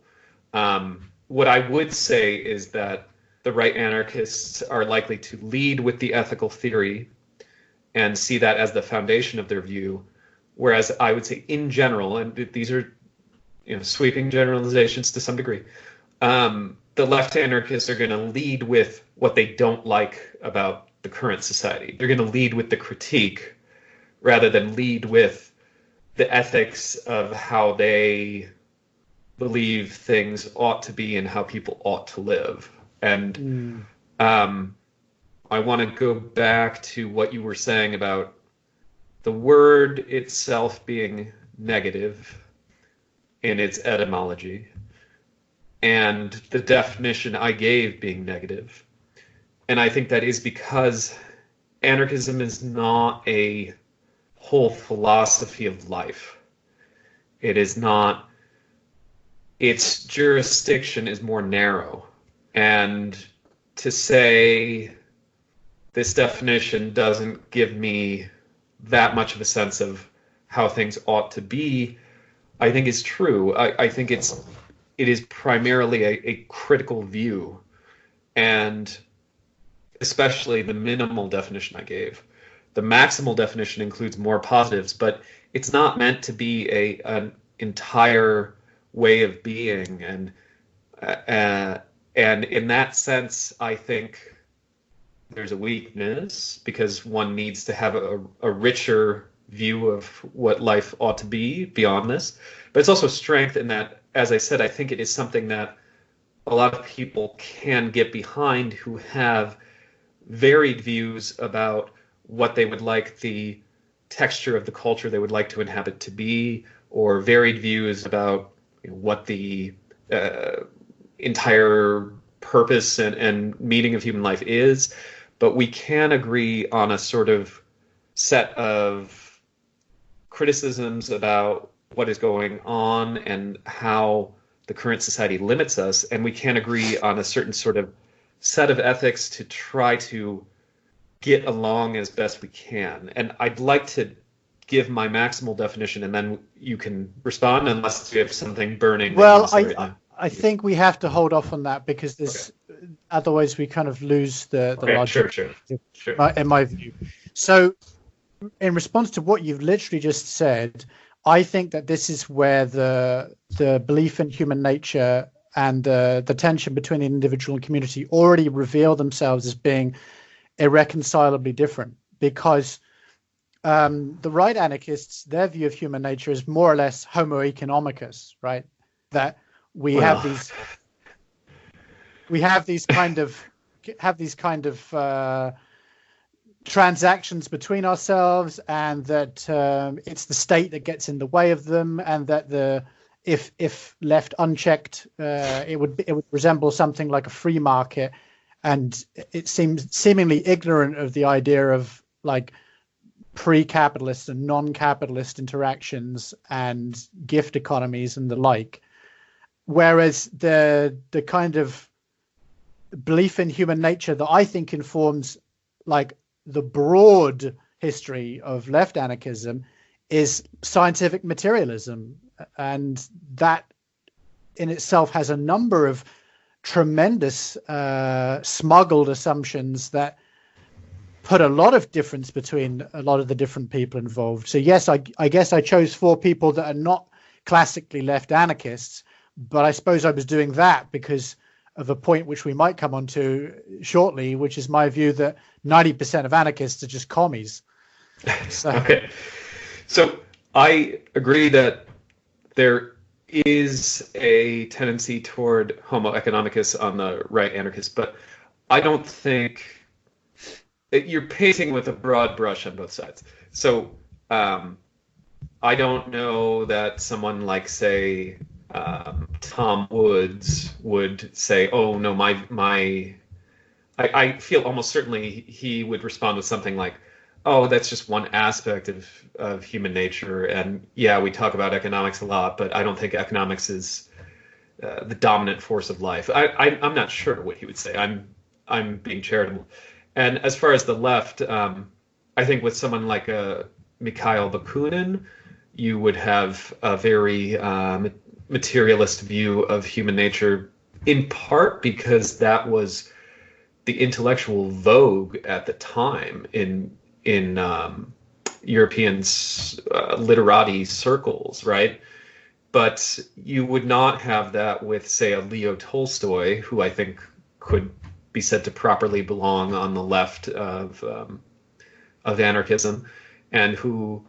What I would say is that the right anarchists are likely to lead with the ethical theory and see that as the foundation of their view, whereas I would say in general, and these are sweeping generalizations to some degree, the left anarchists are going to lead with what they don't like about the current society. They're going to lead with the critique rather than lead with the ethics of how they believe things ought to be and how people ought to live. And I want to go back to what you were saying about the word itself being negative in its etymology, and the definition I gave being negative. And I think that is because anarchism is not a whole philosophy of life. It is not. Its jurisdiction is more narrow. And to say this definition doesn't give me that much of a sense of how things ought to be, I think is true. I think it is primarily a critical view, and especially the minimal definition I gave. The maximal definition includes more positives, but it's not meant to be an entire way of being. And in that sense, I think there's a weakness, because one needs to have a richer view of what life ought to be beyond this. But it's also strength in that, as I said, I think it is something that a lot of people can get behind who have varied views about what they would like the texture of the culture they would like to inhabit to be, or varied views about what the entire purpose and meaning of human life is. But we can agree on a sort of set of criticisms about what is going on and how the current society limits us, and we can agree on a certain sort of set of ethics to try to get along as best we can. And I'd like to give my maximal definition, and then you can respond unless you have something burning. Well, I think we have to hold off on that because this, otherwise we kind of lose the logic. Sure. In my view. So, in response to what you've literally just said, I think that this is where the belief in human nature and the tension between the individual and community already reveal themselves as being irreconcilably different, because the right anarchists, their view of human nature is more or less homo economicus, right? That we have these kind of transactions between ourselves, and that it's the state that gets in the way of them, and that if left unchecked, it would resemble something like a free market, and it seems seemingly ignorant of the idea of like pre-capitalist and non-capitalist interactions and gift economies and the like. Whereas the kind of belief in human nature that I think informs like the broad history of left anarchism is scientific materialism, and that in itself has a number of tremendous smuggled assumptions that put a lot of difference between a lot of the different people involved. So yes, I guess I chose 4 people that are not classically left anarchists, but I suppose I was doing that because of a point which we might come on to shortly, which is my view that 90% of anarchists are just commies. So. Okay. So I agree that there is a tendency toward homo economicus on the right anarchist, but I don't think you're painting with a broad brush on both sides. So I don't know that someone like, say, Tom Woods would say, "Oh no, I feel almost certainly he would respond with something like, "Oh, that's just one aspect of human nature, and yeah, we talk about economics a lot, but I don't think economics is the dominant force of life." I'm not sure what he would say. I'm being charitable. And as far as the left, I think with someone like Mikhail Bakunin, you would have a very materialist view of human nature, in part because that was the intellectual vogue at the time in European literati circles, right? But you would not have that with, say, a Leo Tolstoy, who I think could be said to properly belong on the left of anarchism, and who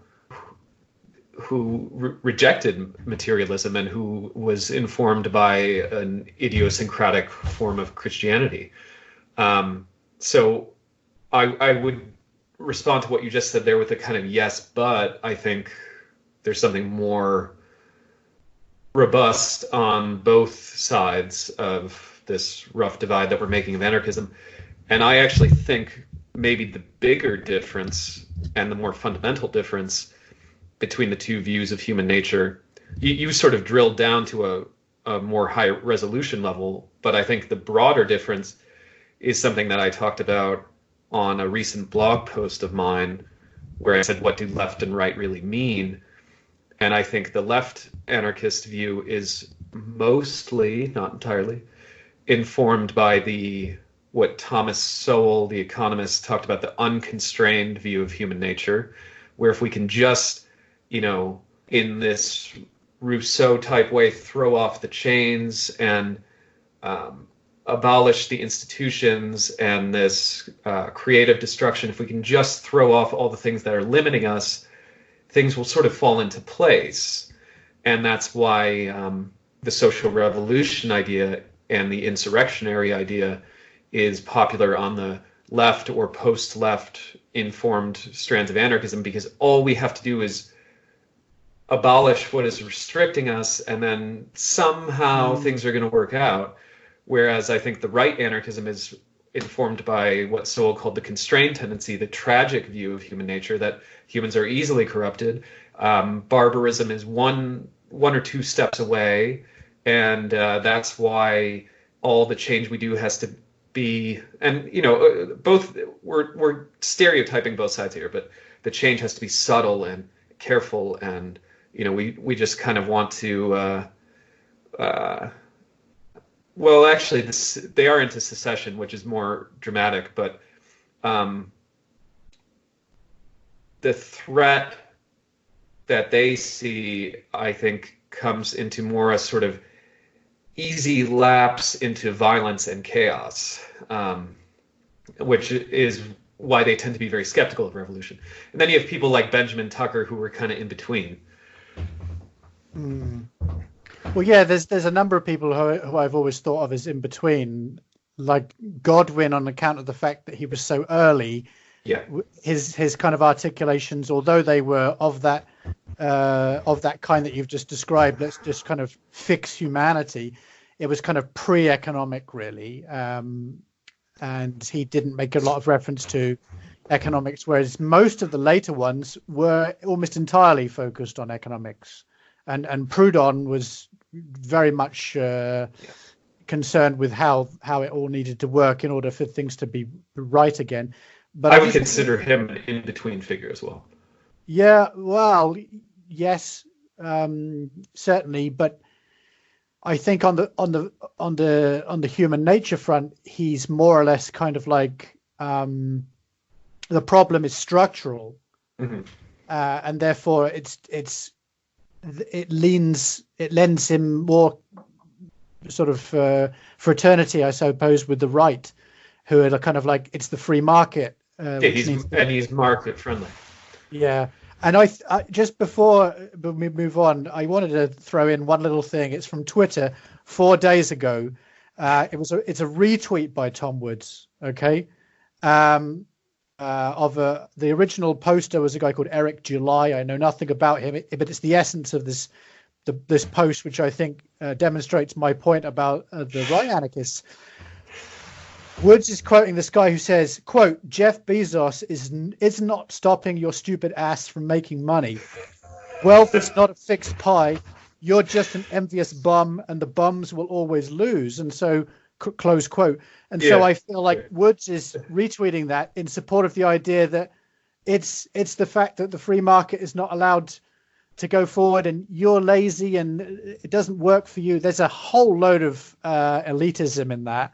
rejected materialism and who was informed by an idiosyncratic form of Christianity. So I would respond to what you just said there with a kind of yes, but I think there's something more robust on both sides of this rough divide that we're making of anarchism. And I actually think maybe the bigger difference and the more fundamental difference between the two views of human nature, you sort of drilled down to a more high resolution level, but I think the broader difference is something that I talked about on a recent blog post of mine, where I said, what do left and right really mean? And I think the left anarchist view is mostly, not entirely, informed by what Thomas Sowell, the economist, talked about, the unconstrained view of human nature, where if we can just, in this Rousseau-type way, throw off the chains and abolish the institutions and this creative destruction, if we can just throw off all the things that are limiting us, things will sort of fall into place. And that's why the social revolution idea and the insurrectionary idea is popular on the left or post-left informed strands of anarchism, because all we have to do is abolish what is restricting us, and then somehow things are going to work out. Whereas I think the right anarchism is informed by what Sowell called the constrained tendency, the tragic view of human nature, that humans are easily corrupted. Barbarism is one or two steps away, and that's why all the change we do has to be, and both we're stereotyping both sides here, but the change has to be subtle and careful, and we just kind of want to well, actually they are into secession, which is more dramatic, but the threat that they see, I think, comes into more a sort of easy lapse into violence and chaos, which is why they tend to be very skeptical of revolution. And then you have people like Benjamin Tucker who were kind of in between. Well, yeah, there's a number of people who I've always thought of as in between, like Godwin, on account of the fact that he was so early. Yeah, his kind of articulations, although they were of that kind that you've just described, let's just kind of fix humanity. It was kind of pre-economic, really, and he didn't make a lot of reference to economics, whereas most of the later ones were almost entirely focused on economics. And Proudhon was very much concerned with how it all needed to work in order for things to be right again. But I would consider him an in-between figure as well. Yeah, well, yes, certainly, but I think on the human nature front, he's more or less kind of like the problem is structural, and therefore it lends him more sort of fraternity, I suppose, with the right, who are kind of like it's the free market. He's market friendly. Yeah, and I just before we move on, I wanted to throw in one little thing. It's from Twitter 4 days ago. It's a retweet by Tom Woods. Okay, the original poster was a guy called Eric July. I know nothing about him, but it's the essence of this post, which I think demonstrates my point about the right anarchists. Woods is quoting this guy who says, quote, Jeff Bezos is not stopping your stupid ass from making money. Wealth is not a fixed pie. You're just an envious bum, and the bums will always lose. And so, close quote. And so I feel like Woods is retweeting that in support of the idea that it's the fact that the free market is not allowed to go forward and you're lazy and it doesn't work for you. There's a whole load of elitism in that.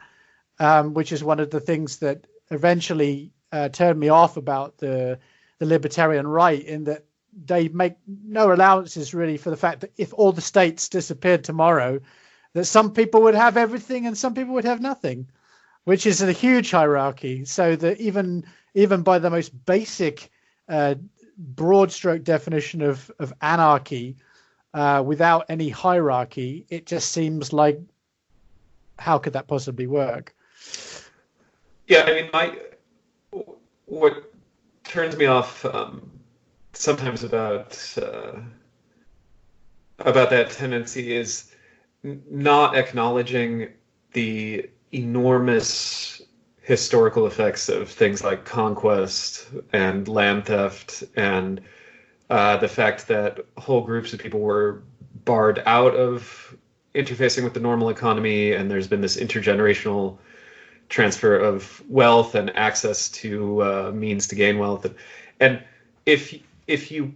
Which is one of the things that eventually turned me off about the libertarian right, in that they make no allowances really for the fact that if all the states disappeared tomorrow, that some people would have everything and some people would have nothing, which is a huge hierarchy. So that even by the most basic broad stroke definition of anarchy, without any hierarchy, it just seems like, how could that possibly work? Yeah, I mean, what turns me off sometimes about that tendency is not acknowledging the enormous historical effects of things like conquest and land theft, and the fact that whole groups of people were barred out of interfacing with the normal economy, and there's been this intergenerational transfer of wealth and access to means to gain wealth. And if you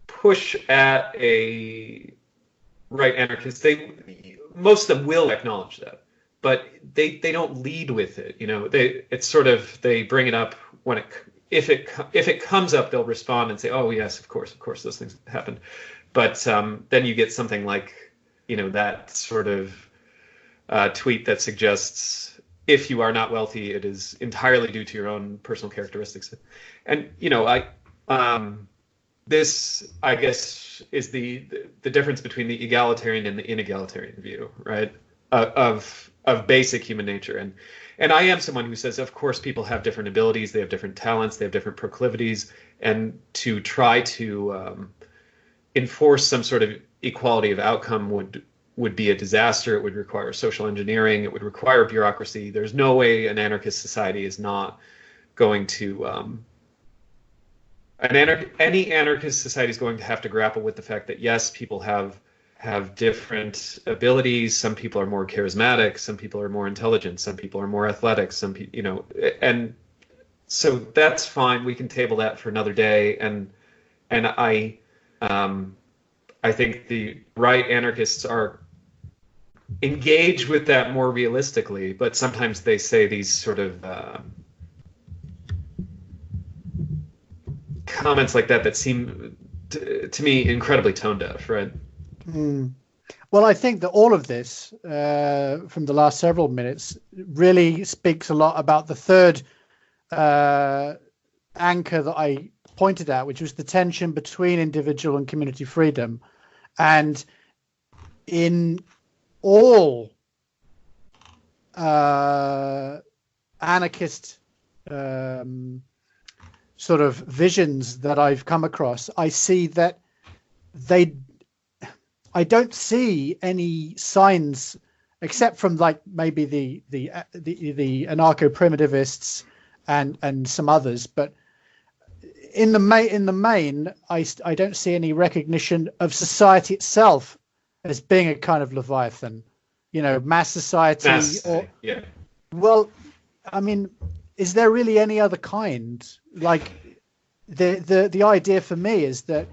push at a right anarchist, most of them will acknowledge that, but they don't lead with it. It's sort of, they bring it up when if it comes up, they'll respond and say, oh yes, of course those things happened. But then you get something like that sort of tweet that suggests, if you are not wealthy, it is entirely due to your own personal characteristics. And this, I guess, is the difference between the egalitarian and the inegalitarian view, right? Of basic human nature. And I am someone who says, of course, people have different abilities, they have different talents, they have different proclivities, and to try to enforce some sort of equality of outcome would be a disaster. It would require social engineering. It would require bureaucracy. There's no way an anarchist society is not going to any anarchist society is going to have to grapple with the fact that yes, people have have different abilities. Some people are more charismatic, some people are more intelligent, some people are more athletic, some people, and so that's fine. We can table that for another day. And I think the right anarchists are engaged with that more realistically, but sometimes they say these sort of comments like that seem to me incredibly tone deaf, right? Well, I think that all of this from the last several minutes really speaks a lot about the third anchor that I pointed out, which was the tension between individual and community freedom. And in all anarchist sort of visions that I've come across, I see that I don't see any signs, except from like maybe the anarcho-primitivists and some others, but in the main, I don't see any recognition of society itself as being a kind of leviathan, mass society. Yeah. Well, I mean, is there really any other kind? Like the idea for me is that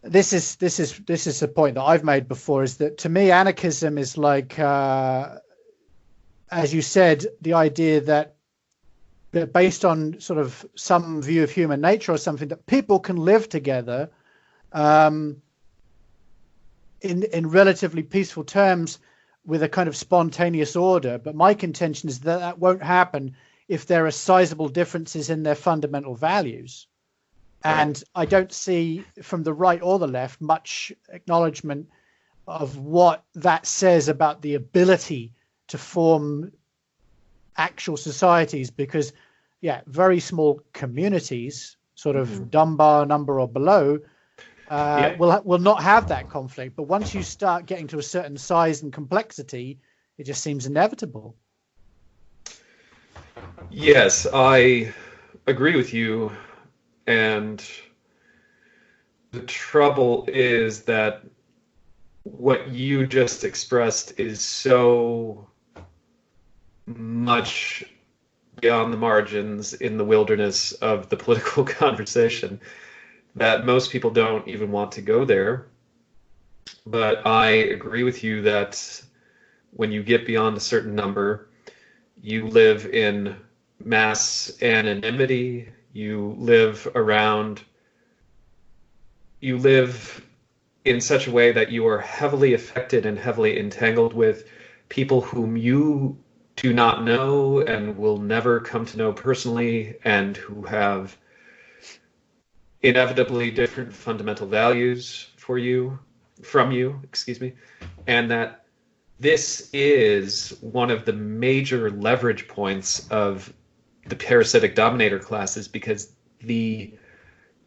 this is a point that I've made before, is that to me anarchism is like, as you said, the idea that based on sort of some view of human nature or something, that people can live together in relatively peaceful terms with a kind of spontaneous order. But my contention is that that won't happen if there are sizable differences in their fundamental values. And I don't see from the right or the left much acknowledgement of what that says about the ability to form actual societies, because very small communities, sort of Dunbar number or below, will not have that conflict. But once you start getting to a certain size and complexity, it just seems inevitable. Yes, I agree with you. And the trouble is that what you just expressed is so much beyond the margins in the wilderness of the political conversation that most people don't even want to go there. But I agree with you that when you get beyond a certain number, you live in mass anonymity. You live in such a way that you are heavily affected and heavily entangled with people whom you do not know and will never come to know personally, and who have inevitably different fundamental values from you, and that this is one of the major leverage points of the parasitic dominator classes, because the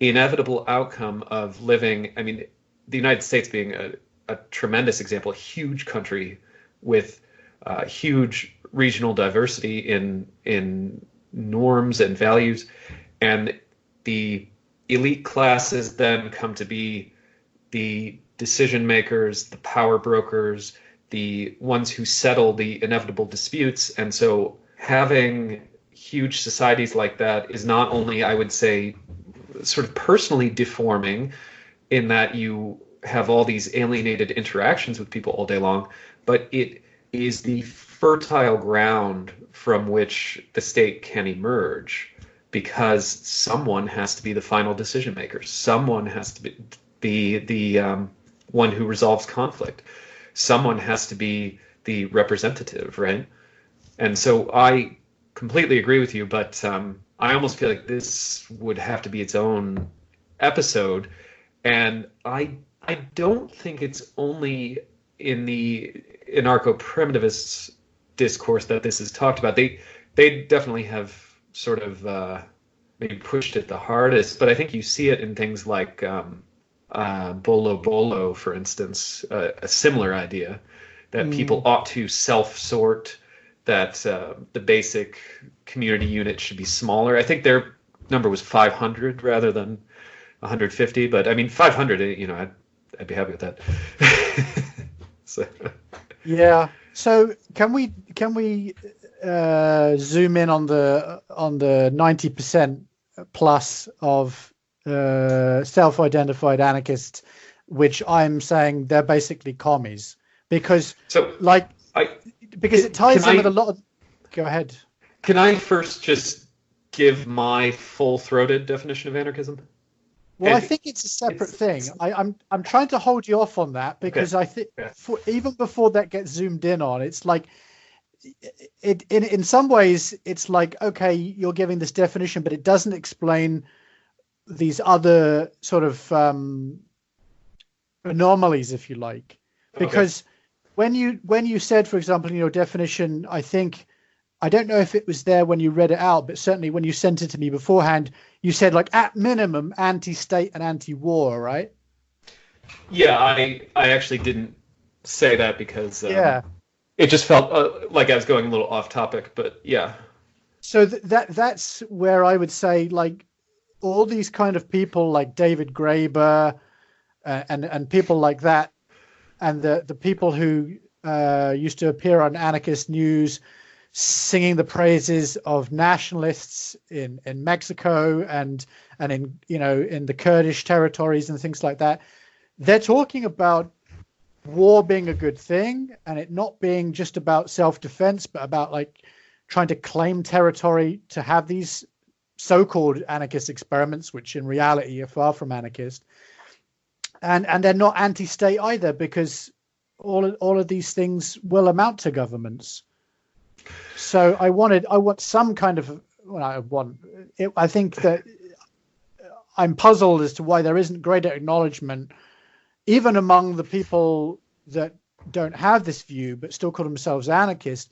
inevitable outcome of living, I mean, the United States being a tremendous example, a huge country with huge regional diversity in norms and values, and the elite classes then come to be the decision makers, the power brokers, the ones who settle the inevitable disputes. And so having huge societies like that is not only, I would say, sort of personally deforming in that you have all these alienated interactions with people all day long, but it is the fertile ground from which the state can emerge, because someone has to be the final decision maker. Someone has to be the one who resolves conflict. Someone has to be the representative, right? And so I completely agree with you, but I almost feel like this would have to be its own episode. And I don't think it's only in the anarcho-primitivists discourse that this is talked about. They definitely have sort of maybe pushed it the hardest, but I think you see it in things like Bolo Bolo, for instance, a similar idea that people ought to self-sort, that the basic community unit should be smaller. I think their number was 500 rather than 150, but I mean 500, I'd be happy with that. So. Yeah. So can we zoom in on the 90% plus of self-identified anarchists, which I'm saying they're basically commies, because it ties in with a lot of. Go ahead. Can I first just give my full-throated definition of anarchism? Well, I think it's a separate thing. I'm trying to hold you off on that because I think even before that gets zoomed in on, it's like in some ways it's like, okay, you're giving this definition, but it doesn't explain these other sort of anomalies, if you like, because when you said, for example, in your definition, I don't know if it was there when you read it out, but certainly when you sent it to me beforehand, you said, like, at minimum, anti-state and anti-war, right? Yeah, I actually didn't say that because it just felt like I was going a little off topic, but yeah. So that's where I would say, like, all these kind of people like David Graeber and people like that, and the people who used to appear on Anarchist News singing the praises of nationalists in Mexico and in in the Kurdish territories and things like that. They're talking about war being a good thing and it not being just about self-defense, but about like trying to claim territory to have these so-called anarchist experiments, which in reality are far from anarchist. And they're not anti-state either, because all of these things will amount to governments. So I want some kind of, I think that I'm puzzled as to why there isn't greater acknowledgement, even among the people that don't have this view but still call themselves anarchist,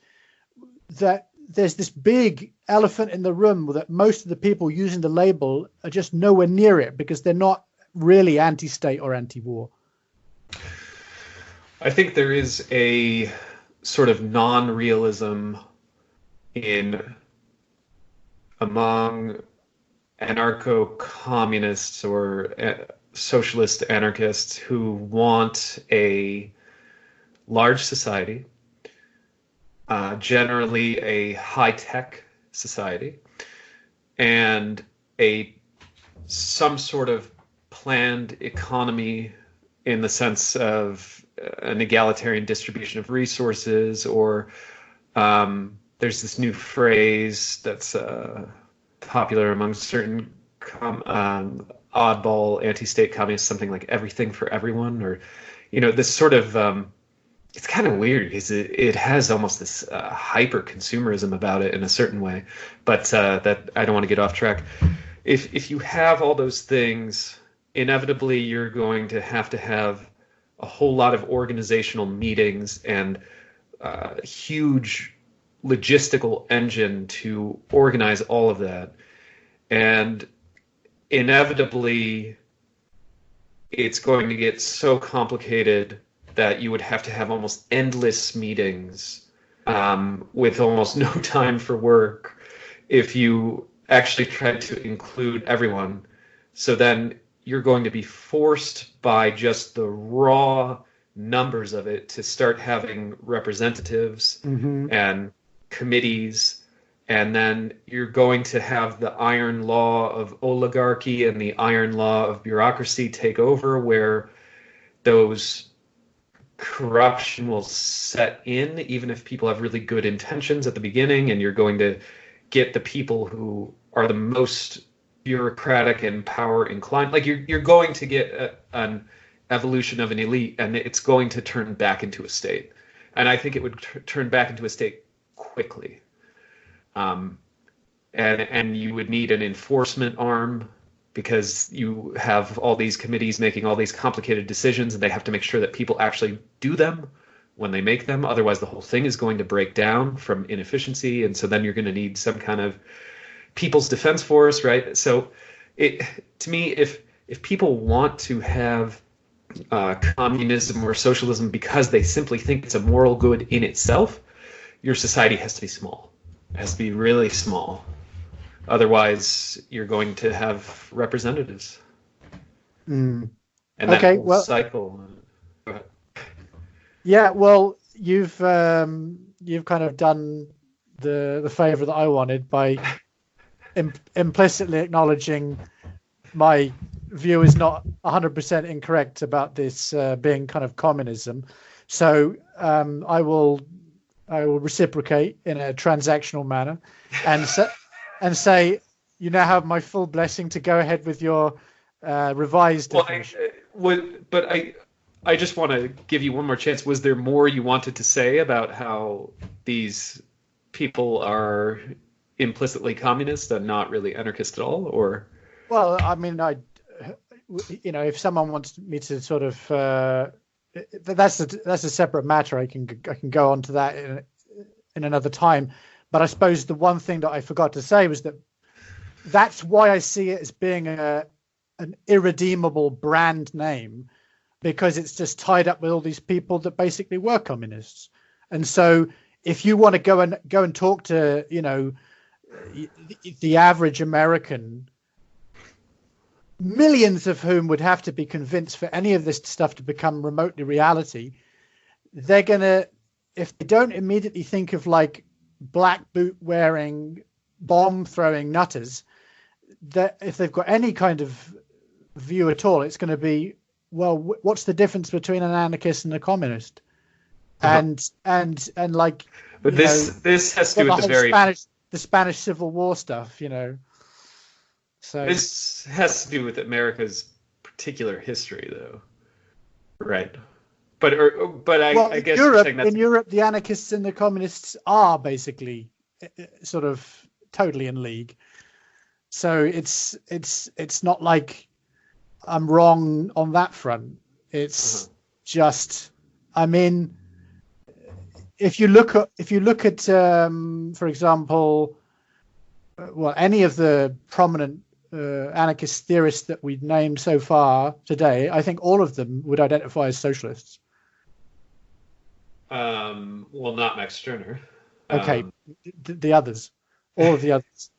that there's this big elephant in the room that most of the people using the label are just nowhere near it because they're not really anti-state or anti-war. I think there is a sort of non-realism among anarcho-communists or socialist anarchists who want a large society, generally a high-tech society, and some sort of planned economy in the sense of an egalitarian distribution of resources, or there's this new phrase that's popular among certain oddball anti-state communists, something like everything for everyone, or this sort of it's kind of weird because it has almost this hyper consumerism about it in a certain way, but that I don't want to get off track. If you have all those things, inevitably you're going to have a whole lot of organizational meetings and a huge logistical engine to organize all of that. And inevitably it's going to get so complicated that you would have to have almost endless meetings with almost no time for work if you actually tried to include everyone. So then you're going to be forced by just the raw numbers of it to start having representatives and committees, and then you're going to have the iron law of oligarchy and the iron law of bureaucracy take over, where those corruption will set in even if people have really good intentions at the beginning, and you're going to get the people who are the most bureaucratic and power inclined. Like you're going to get an evolution of an elite, and it's going to turn back into a state. And I think it would turn back into a state quickly. And you would need an enforcement arm, because you have all these committees making all these complicated decisions, and they have to make sure that people actually do them when they make them. Otherwise, the whole thing is going to break down from inefficiency. And so then you're going to need some kind of people's defense force, right? So to me, if people want to have communism or socialism because they simply think it's a moral good in itself, your society has to be small. It has to be really small. Otherwise, you're going to have representatives. And that Okay, whole well, cycle. Go ahead. yeah, well, you've kind of done the favor that I wanted by implicitly acknowledging my view is not 100% incorrect about this being kind of communism. So I will reciprocate in a transactional manner, and say you now have my full blessing to go ahead with your revised Well, definition. I just want to give you one more chance. Was there more you wanted to say about how these people are implicitly communist and not really anarchist at all, or? Well, I mean, if someone wants me to sort of, that's a separate matter. I can go on to that in another time. But I suppose the one thing that I forgot to say was that's why I see it as being an irredeemable brand name, because it's just tied up with all these people that basically were communists. And so if you want to go and talk to, the average American, millions of whom would have to be convinced for any of this stuff to become remotely reality, they're going to, if they don't immediately think of like black boot wearing, bomb throwing nutters, that if they've got any kind of view at all, it's going to be, well, what's the difference between an anarchist and a communist? And like, But this has to do with the Spanish Civil War stuff, So this has to do with America's particular history, though, right? But I guess in Europe, the anarchists and the communists are basically sort of totally in league. So it's not like I'm wrong on that front. It's just, I mean, if you look at for example, well, any of the prominent anarchist theorists that we've named so far today, I think all of them would identify as socialists. Well, not Max Stirner. Okay, the others, all of the others.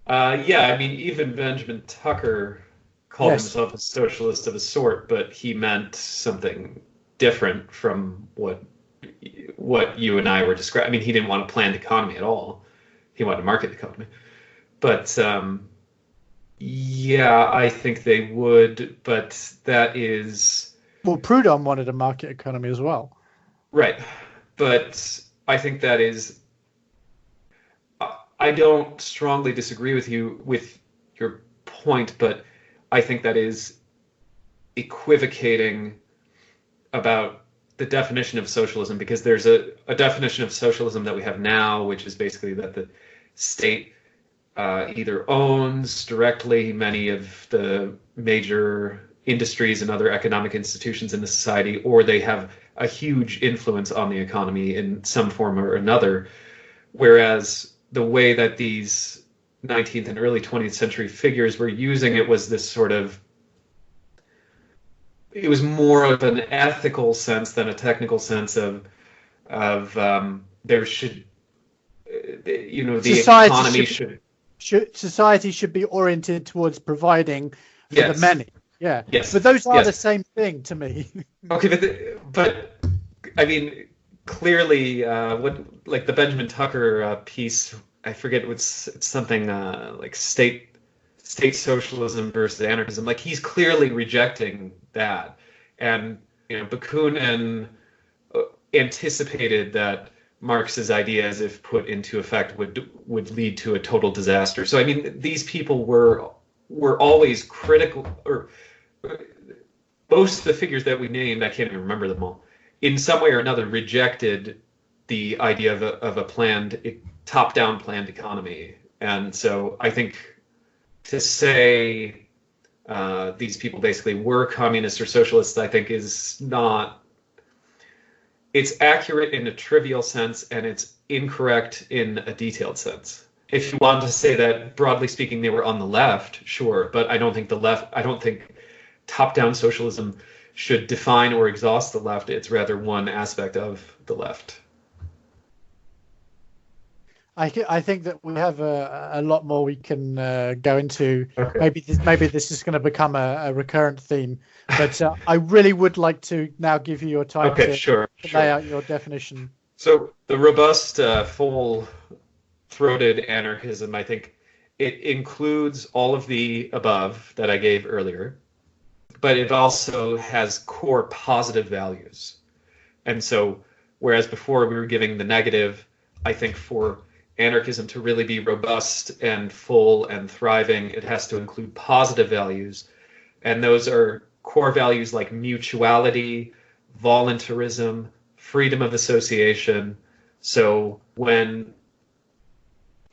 Yeah, I mean, even Benjamin Tucker called himself a socialist of a sort, but he meant something different from what you and I were describing. I mean, he didn't want a planned economy at all. He wanted a market economy. But yeah, I think they would, but that is... Well, Proudhon wanted a market economy as well. Right. But I think that is... I don't strongly disagree with you with your point, but I think that is equivocating about the definition of socialism, because there's a definition of socialism that we have now, which is basically that the state either owns directly many of the major industries and other economic institutions in the society, or they have a huge influence on the economy in some form or another. Whereas the way that these 19th and early 20th century figures were using it was this sort of, it was more of an ethical sense than a technical sense of there should, the economy society should be oriented towards providing for the many. Yeah. Yes. But those are the same thing to me. Okay, but I mean, clearly, like the Benjamin Tucker piece, I forget it's something like state socialism versus anarchism. Like, he's clearly rejecting that, and Bakunin anticipated that Marx's ideas, if put into effect, would lead to a total disaster. So I mean, these people were always critical, or most of the figures that we named, I can't even remember them all, in some way or another rejected the idea of a planned, top-down planned economy. And so I think to say these people basically were communists or socialists, I think is not... It's accurate in a trivial sense, and it's incorrect in a detailed sense. If you want to say that, broadly speaking, they were on the left, sure, but I don't think top-down socialism should define or exhaust the left. It's rather one aspect of the left. I think that we have a lot more we can go into. Okay. Maybe this is going to become a recurrent theme, but I really would like to now give you your time Okay, to sure. lay out your definition. So the robust, full-throated anarchism, I think it includes all of the above that I gave earlier, but it also has core positive values. And so, whereas before we were giving the negative, I think for anarchism to really be robust and full and thriving, it has to include positive values. And those are core values like mutuality, voluntarism, freedom of association. So when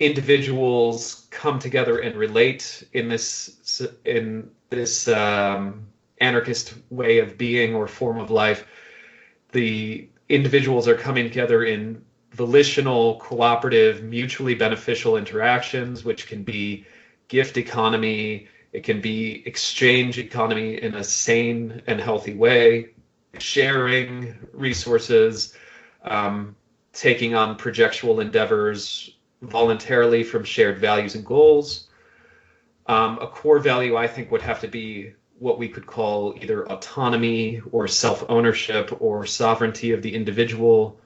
individuals come together and relate in this anarchist way of being or form of life, the individuals are coming together in volitional, cooperative, mutually beneficial interactions, which can be gift economy, it can be exchange economy in a sane and healthy way, sharing resources, taking on projectual endeavors voluntarily from shared values and goals. A core value, I think, would have to be what we could call either autonomy or self-ownership or sovereignty of the individual,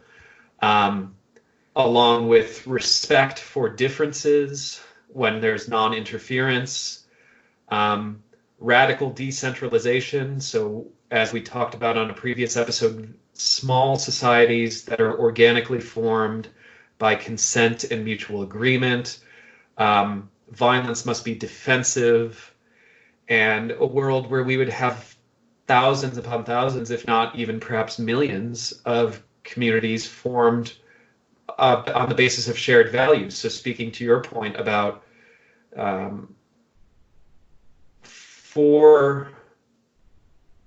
along with respect for differences when there's non-interference, radical decentralization. So as we talked about on a previous episode, small societies that are organically formed by consent and mutual agreement. Violence must be defensive, and a world where we would have thousands upon thousands, if not even perhaps millions, of communities formed on the basis of shared values. So speaking to your point about for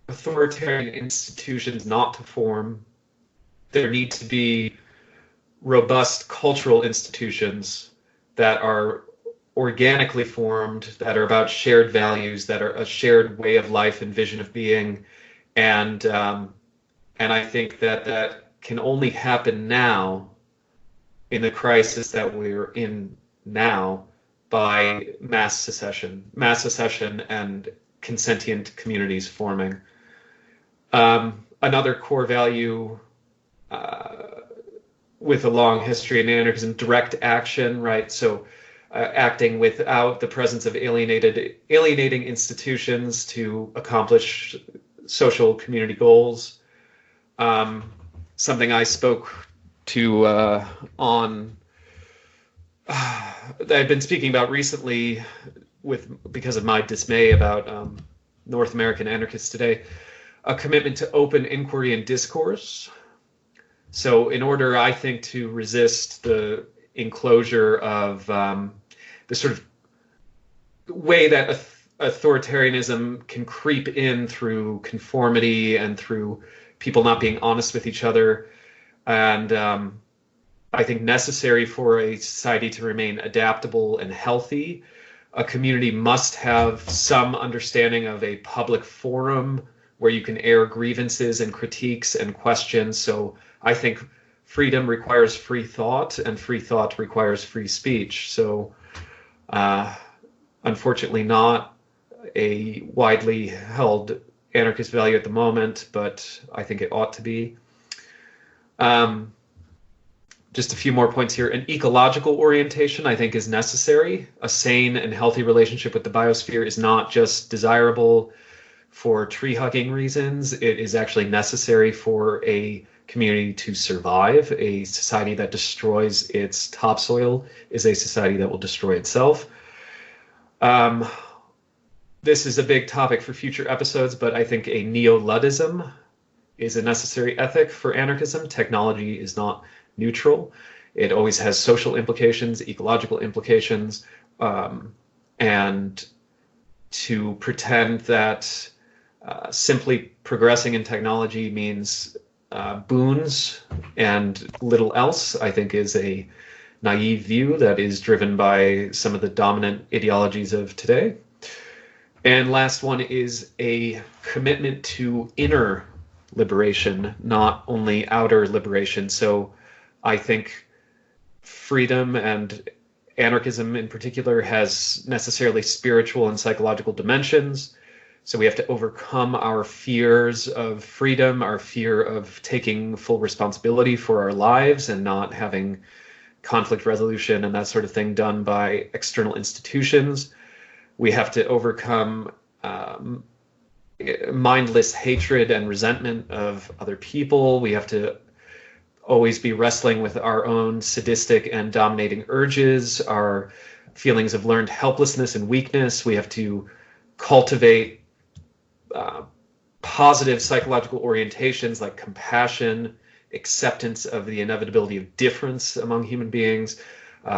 authoritarian institutions not to form, there need to be robust cultural institutions that are organically formed, that are about shared values, that are a shared way of life and vision of being, and I think that can only happen now in the crisis that we're in now by mass secession and consentient communities forming. Another core value with a long history in anarchism, direct action, right? So acting without the presence of alienating institutions to accomplish social community goals. Something I spoke to on that I've been speaking about recently because of my dismay about North American anarchists today, a commitment to open inquiry and discourse. So in order, I think, to resist the enclosure of the sort of way that authoritarianism can creep in through conformity and through people not being honest with each other, and I think necessary for a society to remain adaptable and healthy, a community must have some understanding of a public forum where you can air grievances and critiques and questions. So I think freedom requires free thought, and free thought requires free speech. So unfortunately not a widely held anarchist value at the moment, but I think it ought to be. Just a few more points here. An ecological orientation, I think, is necessary. A sane and healthy relationship with the biosphere is not just desirable for tree-hugging reasons. It is actually necessary for a community to survive. A society that destroys its topsoil is a society that will destroy itself. This is a big topic for future episodes, but I think a neo-Luddism is a necessary ethic for anarchism. Technology is not neutral. It always has social implications, ecological implications, and to pretend that simply progressing in technology means boons and little else, I think, is a naive view that is driven by some of the dominant ideologies of today. And last one is a commitment to inner liberation, not only outer liberation. So I think freedom and anarchism in particular has necessarily spiritual and psychological dimensions. So we have to overcome our fears of freedom, our fear of taking full responsibility for our lives and not having conflict resolution and that sort of thing done by external institutions. We have to overcome mindless hatred and resentment of other people. We have to always be wrestling with our own sadistic and dominating urges, our feelings of learned helplessness and weakness. We have to cultivate positive psychological orientations like compassion, acceptance of the inevitability of difference among human beings,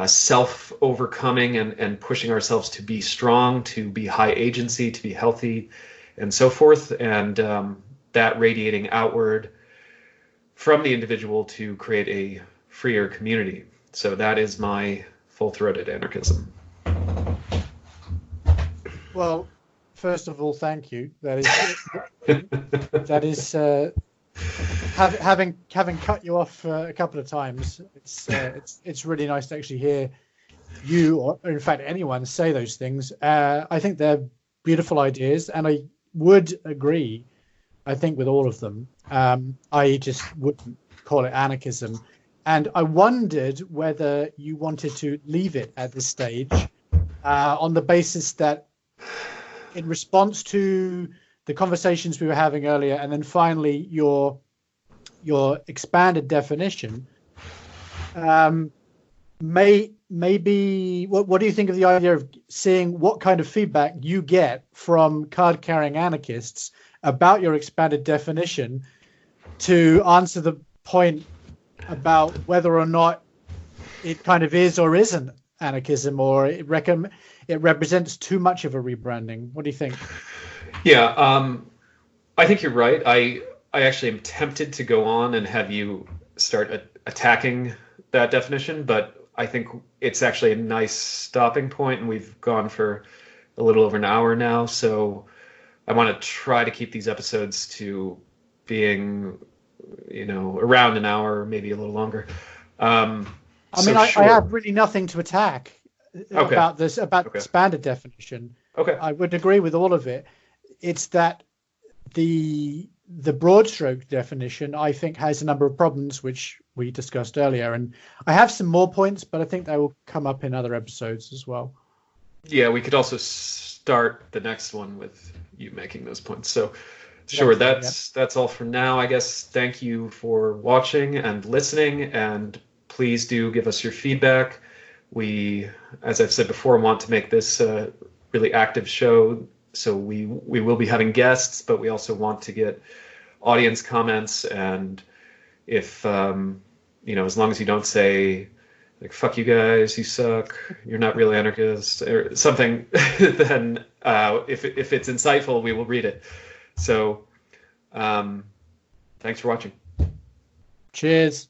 self-overcoming and pushing ourselves to be strong, to be high agency, to be healthy, and so forth, and that radiating outward from the individual to create a freer community. So that is my full-throated anarchism. Well, first of all, thank you. That is having cut you off a couple of times. It's really nice to actually hear you, or in fact anyone, say those things. I think they're beautiful ideas, and I would agree, I think, with all of them. I just wouldn't call it anarchism. And I wondered whether you wanted to leave it at this stage on the basis that in response to the conversations we were having earlier, and then finally your expanded definition, maybe what do you think of the idea of seeing what kind of feedback you get from card-carrying anarchists about your expanded definition to answer the point about whether or not it kind of is or isn't anarchism, or it represents too much of a rebranding? What do you think? Yeah, I think you're right. I actually am tempted to go on and have you start attacking that definition, but I think it's actually a nice stopping point, and we've gone for a little over an hour now, so I want to try to keep these episodes to being, around an hour, maybe a little longer. I have really nothing to attack about this, about the expanded definition. Okay. I would agree with all of it. It's that the broad stroke definition, I think, has a number of problems, which we discussed earlier. And I have some more points, but I think they will come up in other episodes as well. Yeah, we could also start the next one with you making those points. So sure, that's all for now, I guess. Thank you for watching and listening, and please do give us your feedback. We, as I've said before, want to make this a really active show, so we will be having guests, but we also want to get audience comments, and if as long as you don't say like "fuck you guys, you suck, you're not really anarchists" or something, then if it's insightful, we will read it. So thanks for watching. Cheers.